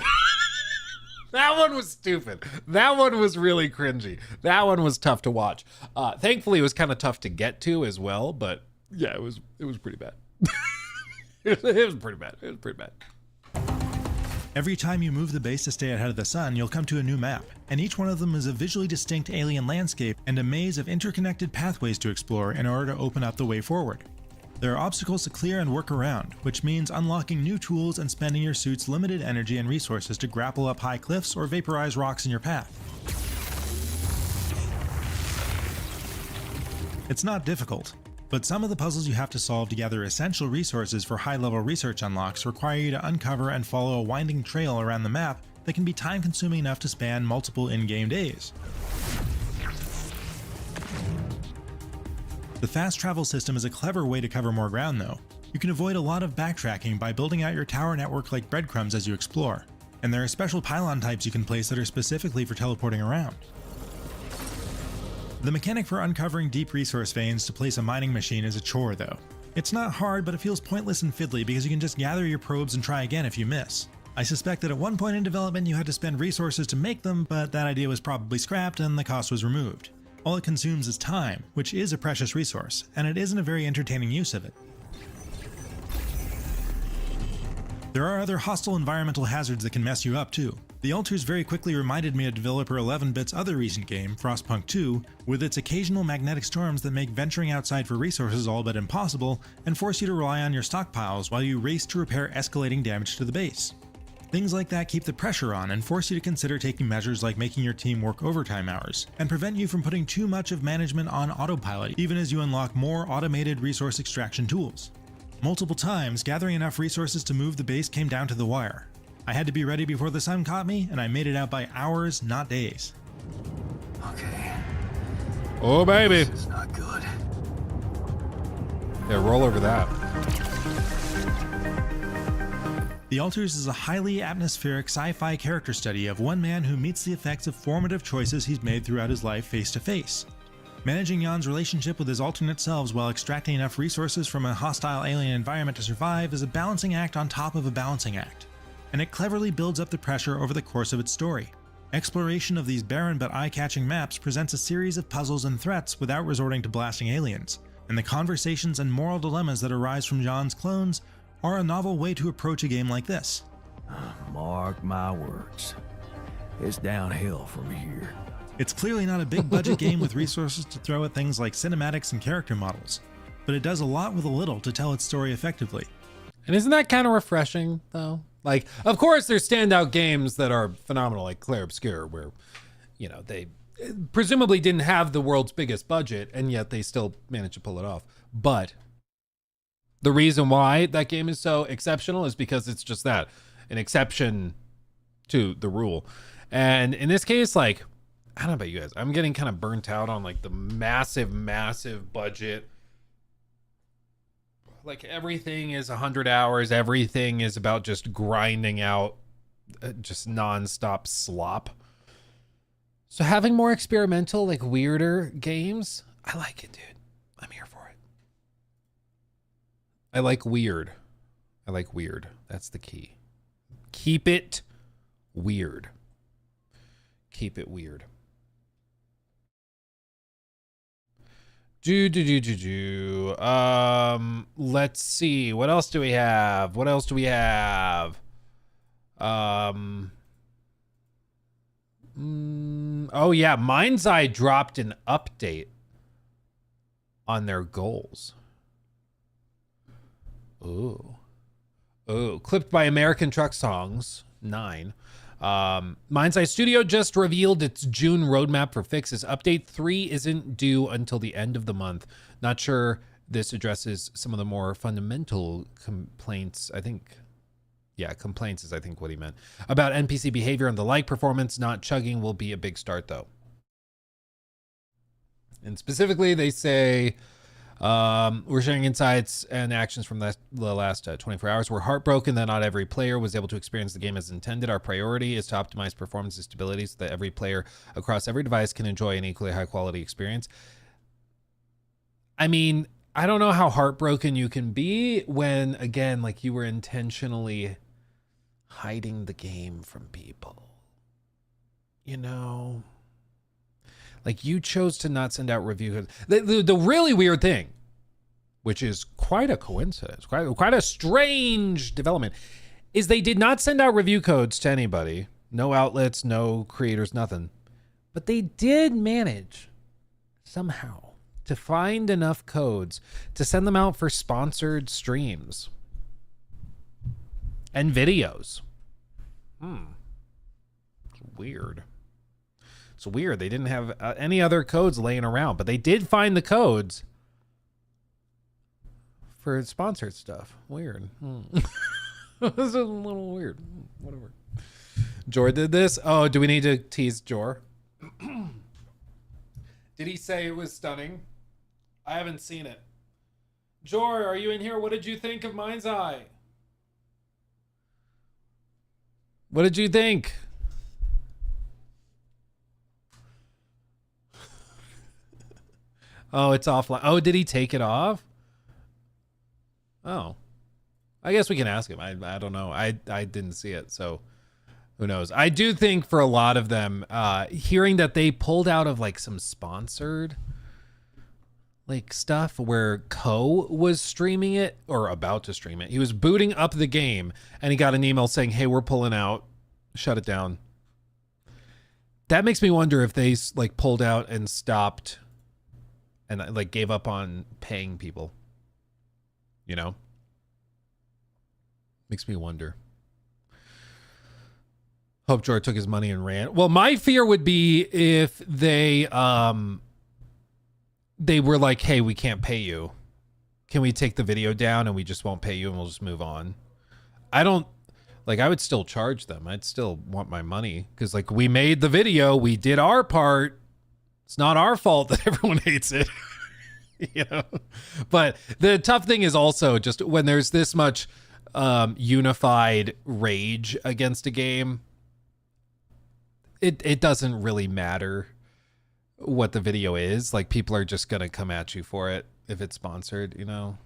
That one was stupid. That one was really cringy. That one was tough to watch. Thankfully, it was kind of tough to get to as well, but yeah, it was pretty bad. It was pretty bad. It was pretty bad. Every time you move the base to stay ahead of the sun, you'll come to a new map, and each one of them is a visually distinct alien landscape and a maze of interconnected pathways to explore in order to open up the way forward. There are obstacles to clear and work around, which means unlocking new tools and spending your suit's limited energy and resources to grapple up high cliffs or vaporize rocks in your path. It's not difficult, but some of the puzzles you have to solve to gather essential resources for high-level research unlocks require you to uncover and follow a winding trail around the map that can be time-consuming enough to span multiple in-game days. The fast travel system is a clever way to cover more ground though. You can avoid a lot of backtracking by building out your tower network like breadcrumbs as you explore, and there are special pylon types you can place that are specifically for teleporting around. The mechanic for uncovering deep resource veins to place a mining machine is a chore though. It's not hard, but it feels pointless and fiddly because you can just gather your probes and try again if you miss. I suspect that at one point in development you had to spend resources to make them, but that idea was probably scrapped and the cost was removed. All it consumes is time, which is a precious resource, and it isn't a very entertaining use of it. There are other hostile environmental hazards that can mess you up too. The altars very quickly reminded me of developer 11-bit's other recent game, Frostpunk 2, with its occasional magnetic storms that make venturing outside for resources all but impossible and force you to rely on your stockpiles while you race to repair escalating damage to the base. Things like that keep the pressure on and force you to consider taking measures like making your team work overtime hours, and prevent you from putting too much of management on autopilot even as you unlock more automated resource extraction tools. Multiple times, gathering enough resources to move the base came down to the wire. I had to be ready before the sun caught me, and I made it out by hours, not days. Okay, Oh, baby. this is not good. Yeah, roll over that. The Altars is a highly atmospheric sci-fi character study of one man who meets the effects of formative choices he's made throughout his life face to face. Managing Jan's relationship with his alternate selves while extracting enough resources from a hostile alien environment to survive is a balancing act on top of a balancing act, and it cleverly builds up the pressure over the course of its story. Exploration of these barren but eye-catching maps presents a series of puzzles and threats without resorting to blasting aliens, and the conversations and moral dilemmas that arise from Jan's clones are a novel way to approach a game like this. Mark my words. It's downhill from here. It's clearly not a big budget game with resources to throw at things like cinematics and character models, but it does a lot with a little to tell its story effectively. And isn't that kind of refreshing, though? Like, of course, there's standout games that are phenomenal, like Clair Obscur, where, you know, they presumably didn't have the world's biggest budget, and yet they still managed to pull it off. But the reason why that game is so exceptional is because it's just that, an exception to the rule. And in this case, like, I don't know about you guys, I'm getting kind of burnt out on like the massive budget. Like everything is 100 hours. Everything is about just grinding out just nonstop slop. So having more experimental, like weirder games, I like it, dude. I'm here for it. I like weird. I like weird. That's the key. Keep it weird. Keep it weird. Let's see. What else do we have? Oh yeah, Mind's Eye dropped an update on their goals. Ooh. Clipped by American Truck Songs 9. Mind's Eye Studio just revealed its June roadmap for fixes. Update 3 isn't due until the end of the month. Not sure this addresses some of the more fundamental complaints. Complaints is I think what he meant. About NPC behavior and the like. Performance not chugging will be a big start though. And specifically they say, we're sharing insights and actions from the last 24 hours. We're heartbroken that not every player was able to experience the game as intended. Our priority is to optimize performance and stability so that every player across every device can enjoy an equally high quality experience. I mean, I don't know how heartbroken you can be when, again, like you were intentionally hiding the game from people. You know? Like you chose to not send out review. The really weird thing, which is quite a coincidence, quite a strange development, is they did not send out review codes to anybody. No outlets, no creators, nothing. But they did manage somehow to find enough codes to send them out for sponsored streams and videos. It's weird. It's weird. They didn't have any other codes laying around, but they did find the codes for sponsored stuff. Weird. This is a little weird. Whatever. Jor did this. Oh, do we need to tease Jor? Did he say it was stunning? I haven't seen it. Jor, are you in here? What did you think of Mind's Eye? What did you think? Oh, it's offline. Oh, did he take it off? Oh, I guess we can ask him. I don't know. I didn't see it, so who knows? I do think for a lot of them, hearing that they pulled out of like some sponsored, like stuff where Ko was streaming it or about to stream it. He was booting up the game and he got an email saying, "Hey, we're pulling out. Shut it down." That makes me wonder if they like pulled out and stopped and like gave up on paying people. You know? Makes me wonder. Hope Jordan took his money and ran. Well, my fear would be if they were like, "Hey, we can't pay you. Can we take the video down and we just won't pay you and we'll just move on?" I would still charge them. I'd still want my money because like we made the video, we did our part. It's not our fault that everyone hates it. You know? But the tough thing is also just when there's this much unified rage against a game, it doesn't really matter what the video is. Like people are just gonna come at you for it if it's sponsored, you know.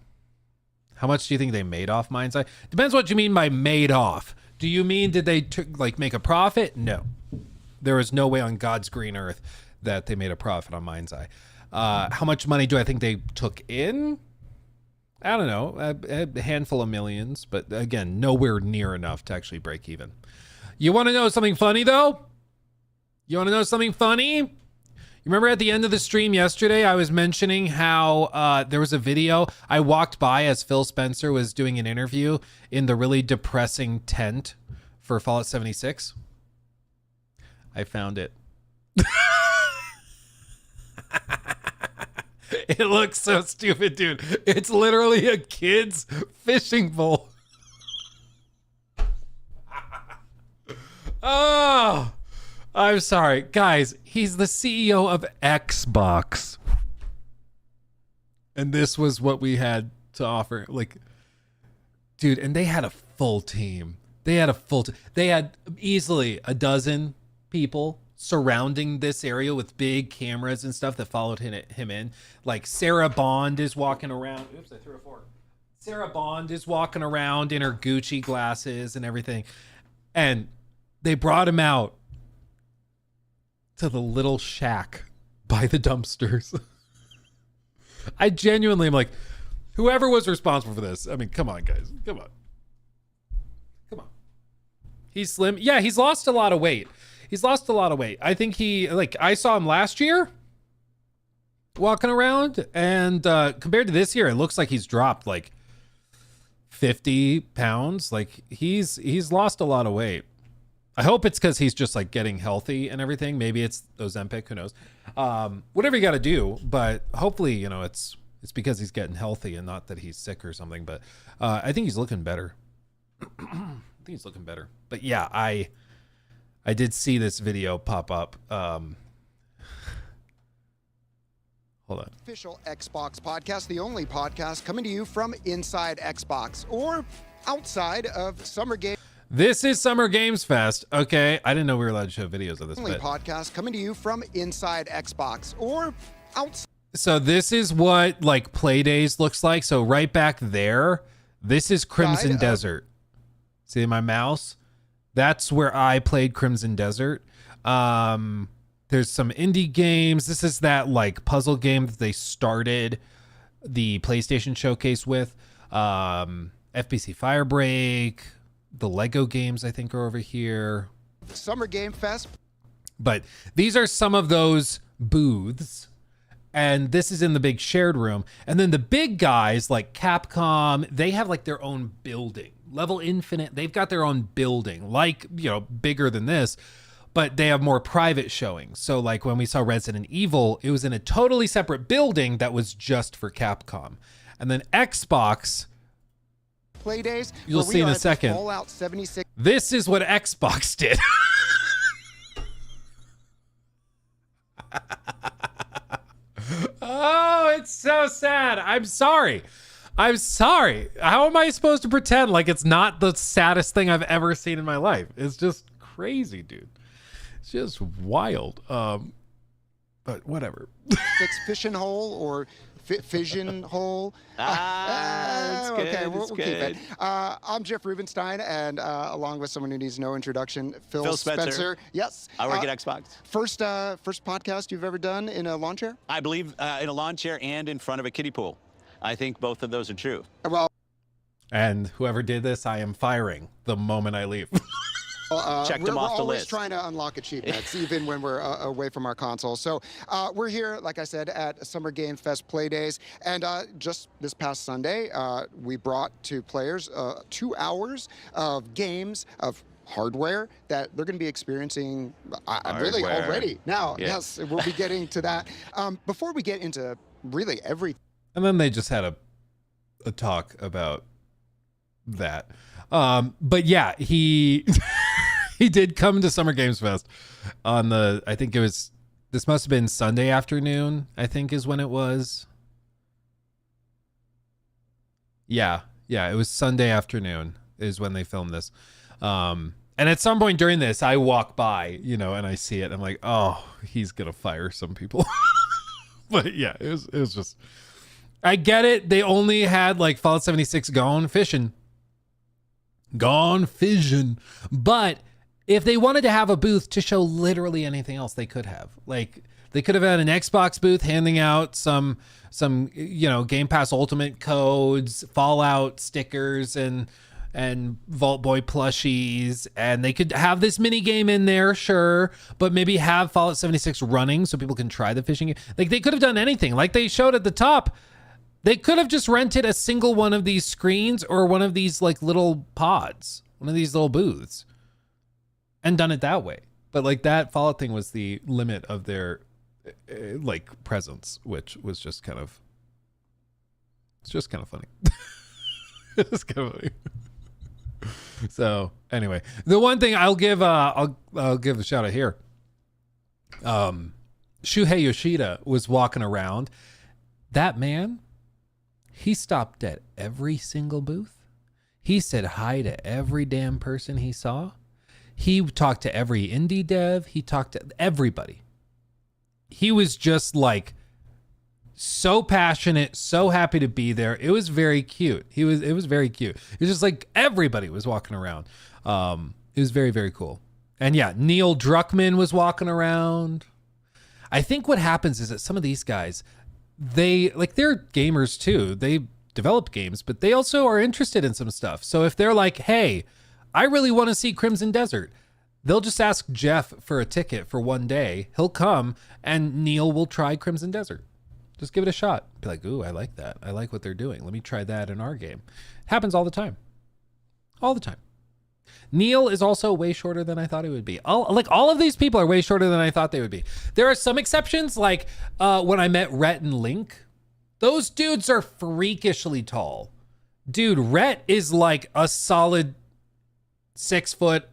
How much do you think they made off Mind's Eye? Depends what you mean by made off. Do you mean did they like make a profit? No, there was no way on God's green earth that they made a profit on Mind's Eye. How much money do I think they took in? I don't know, a handful of millions, but again, nowhere near enough to actually break even. You want to know something funny though? You want to know something funny? You remember at the end of the stream yesterday, I was mentioning how there was a video I walked by as Phil Spencer was doing an interview in the really depressing tent for Fallout 76. I found it. It looks so stupid, dude. It's literally a kid's fishing bowl. Oh, I'm sorry. Guys, he's the CEO of Xbox. And this was what we had to offer. Like, dude, and they had a full team. They had easily a dozen people surrounding this area with big cameras and stuff that followed him in. Like Sarah Bond is walking around. Oops, I threw a fork. Sarah Bond is walking around in her Gucci glasses and everything. And they brought him out to the little shack by the dumpsters. I genuinely am like, whoever was responsible for this, I mean, come on, guys. Come on. He's slim. Yeah, he's lost a lot of weight. I think I saw him last year walking around, and compared to this year, it looks like he's dropped like 50 pounds. Like he's lost a lot of weight. I hope it's because he's just like getting healthy and everything. Maybe it's Ozempic, who knows? Whatever you got to do, but hopefully, you know, it's because he's getting healthy and not that he's sick or something. But I think he's looking better. But yeah, I did see this video pop up. Hold on. Official Xbox podcast, the only podcast coming to you from inside Xbox or outside of Summer Game. This is Summer Games Fest. Okay, I didn't know we were allowed to show videos of this. Only podcast coming to you from inside Xbox or outside. So this is what like Play Days looks like. So right back there, this is Crimson Desert. See my mouse? That's where I played Crimson Desert. There's some indie games. This is that like puzzle game that they started the PlayStation Showcase with. FBC Firebreak. The Lego games, I think, are over here. Summer Game Fest. But these are some of those booths. And this is in the big shared room. And then the big guys like Capcom, they have like their own building. Level Infinite, they've got their own building, like, you know, bigger than this, but they have more private showings. So like when we saw Resident Evil, it was in a totally separate building that was just for Capcom. And then Xbox, Play Days, you'll see in a second. Fallout 76. This is what Xbox did. Oh, it's so sad. I'm sorry. How am I supposed to pretend like it's not the saddest thing I've ever seen in my life? It's just crazy, dude. It's just wild. But whatever. Fix Fishing Hole or fission hole. That's good. Okay, we'll That's keep it. good. I'm Jeff Rubenstein, and along with someone who needs no introduction, Phil Spencer. Yes. I work at Xbox. First podcast you've ever done in a lawn chair? I believe in a lawn chair and in front of a kiddie pool. I think both of those are true. Well, And whoever did this, I am firing the moment I leave. Checked them off the We're always list. trying to unlock achievements, even when we're away from our console. So we're here, like I said, at Summer Game Fest Play Days. And just this past Sunday, we brought to players 2 hours of games, of hardware that they're going to be experiencing really Hardware. already. Now, Yeah. yes, we'll be getting to that. Before we get into really everything. And then they just had a talk about that. But yeah, he he did come to Summer Games Fest on I think this must have been Sunday afternoon, I think is when it was. Yeah, it was Sunday afternoon is when they filmed this. And at some point during this, I walk by, and I see it. And I'm like, oh, he's going to fire some people. But yeah, it was just, I get it. They only had like Fallout 76 gone fishing. But if they wanted to have a booth to show literally anything else, they could have. Like, they could have had an Xbox booth handing out some Game Pass Ultimate codes, Fallout stickers, and Vault Boy plushies, and they could have this mini game in there, sure, but maybe have Fallout 76 running so people can try the fishing game. Like, they could have done anything. Like they showed at the top, they could have just rented a single one of these screens or one of these like little pods, one of these little booths, and done it that way. But like that Fallout thing was the limit of their like presence, which was just kind of, it's just kind of funny. It's kind of funny. So anyway, the one thing I'll give a shout out here. Shuhei Yoshida was walking around. That man, he stopped at every single booth. He said hi to every damn person he saw. He talked to every indie dev. He talked to everybody. He was just like so passionate, so happy to be there. It was very cute. It was very cute. It was just like everybody was walking around. It was very, very cool. And yeah, Neil Druckmann was walking around. I think what happens is that some of these guys, they're gamers too. They develop games, but they also are interested in some stuff. So if they're like, hey, I really want to see Crimson Desert, they'll just ask Jeff for a ticket for one day. He'll come and Neil will try Crimson Desert. Just give it a shot. Be like, ooh, I like that. I like what they're doing. Let me try that in our game. It happens all the time. All the time. Neil is also way shorter than I thought he would be. All of these people are way shorter than I thought they would be. There are some exceptions, like when I met Rhett and Link. Those dudes are freakishly tall. Dude, Rhett is like a solid 6 foot,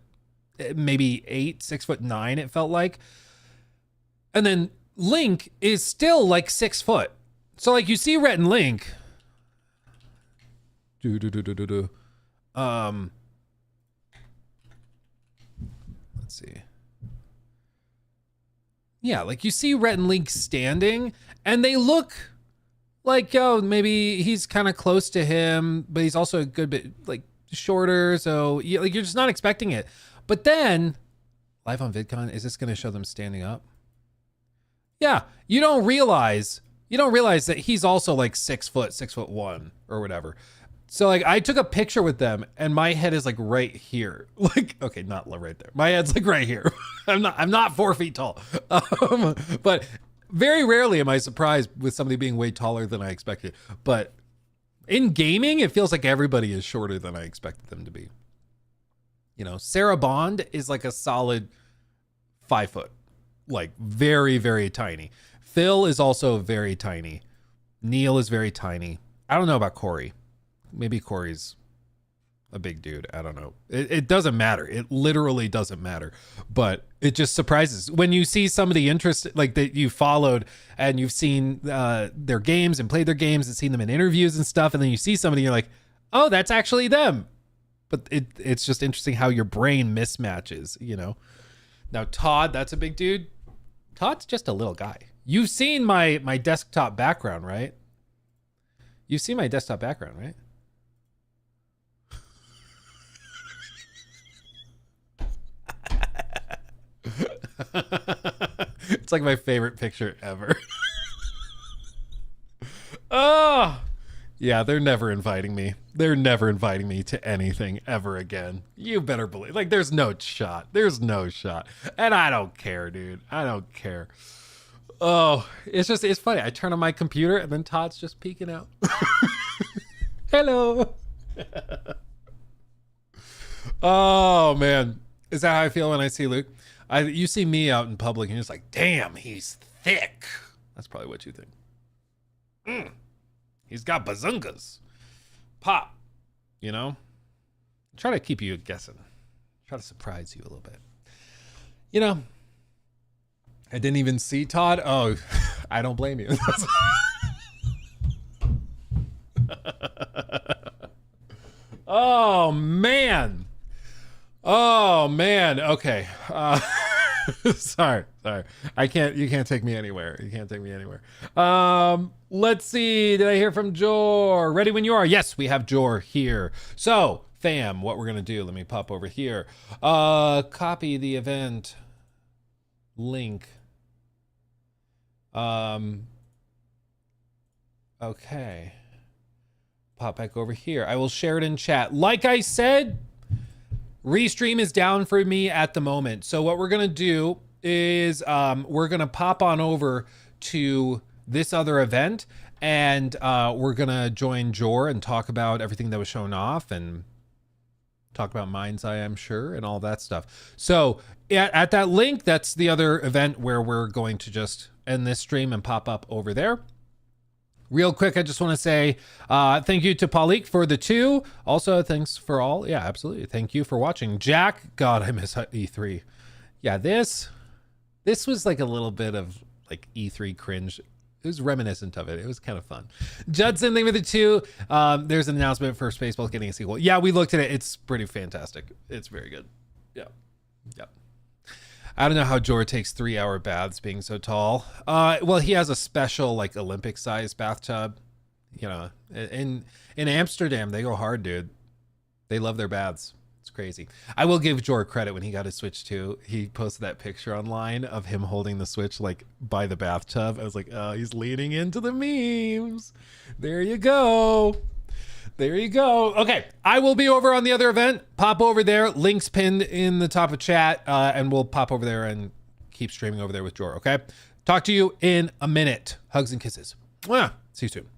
maybe 6'9", it felt like. And then Link is still like 6 foot. So like you see Rhett and Link. Let's see. Yeah, like you see Rhett and Link standing and they look like, oh, maybe he's kind of close to him, but he's also a good bit like shorter. So you're just not expecting it. But then live on VidCon, is this going to show them standing up? Yeah, you don't realize that he's also like 6 foot, 6'1" or whatever. So like I took a picture with them and my head is like right here. Like, okay, not right there. My head's like right here. I'm not 4 feet tall. But very rarely am I surprised with somebody being way taller than I expected. But in gaming, it feels like everybody is shorter than I expected them to be. Sarah Bond is like a solid 5 foot. Like very, very tiny. Phil is also very tiny. Neil is very tiny. I don't know about Corey. Maybe Corey's a big dude. I don't know. It doesn't matter. It literally doesn't matter. But it just surprises when you see somebody interested, like that you followed and you've seen their games and played their games and seen them in interviews and stuff. And then you see somebody, you're like, oh, that's actually them. But it's just interesting how your brain mismatches, Now, Todd, that's a big dude. Todd's just a little guy. You've seen my desktop background, right? You see my desktop background, right? It's like my favorite picture ever. Oh, yeah, they're never inviting me. They're never inviting me to anything ever again. You better believe. Like, there's no shot. There's no shot. And I don't care, dude. I don't care. Oh, it's funny. I turn on my computer and then Todd's just peeking out. Hello. Oh, man. Is that how I feel when I see Luke? You see me out in public and you're just like, damn, he's thick. That's probably what you think. He's got bazungas. Pop. You know? Try to keep you guessing. Try to surprise you a little bit. You know, I didn't even see Todd. Oh, I don't blame you. Oh, man. Oh, man. Okay. Sorry. You can't take me anywhere. Let's see. Did I hear from Jor? Ready when you are. Yes, we have Jor here. So, fam, what we're going to do, let me pop over here. Copy the event link. Okay. Pop back over here. I will share it in chat. Like I said, Restream is down for me at the moment. So what we're going to do is we're going to pop on over to this other event and we're going to join Jor and talk about everything that was shown off and talk about Mind's Eye, I'm sure, and all that stuff. So at that link, that's the other event where we're going to just end this stream and pop up over there. Real quick, I just want to say thank you to Paulik for the 2. Also, thanks for all. Yeah, absolutely. Thank you for watching. Jack, God, I miss E3. Yeah, this was like a little bit of like E3 cringe. It was reminiscent of it. It was kind of fun. Judson, thank you for the 2. There's an announcement for Spaceballs getting a sequel. Yeah, we looked at it. It's pretty fantastic. It's very good. Yeah. Yep. I don't know how Jor takes 3-hour baths being so tall. Well, he has a special like Olympic sized bathtub. You know, in Amsterdam, they go hard, dude. They love their baths. It's crazy. I will give Jor credit when he got his Switch 2. He posted that picture online of him holding the Switch like by the bathtub. I was like, oh, he's leaning into the memes. There you go. There you go. Okay, I will be over on the other event. Pop over there. Links pinned in the top of chat, and we'll pop over there and keep streaming over there with Jor, okay? Talk to you in a minute. Hugs and kisses. Mwah. See you soon.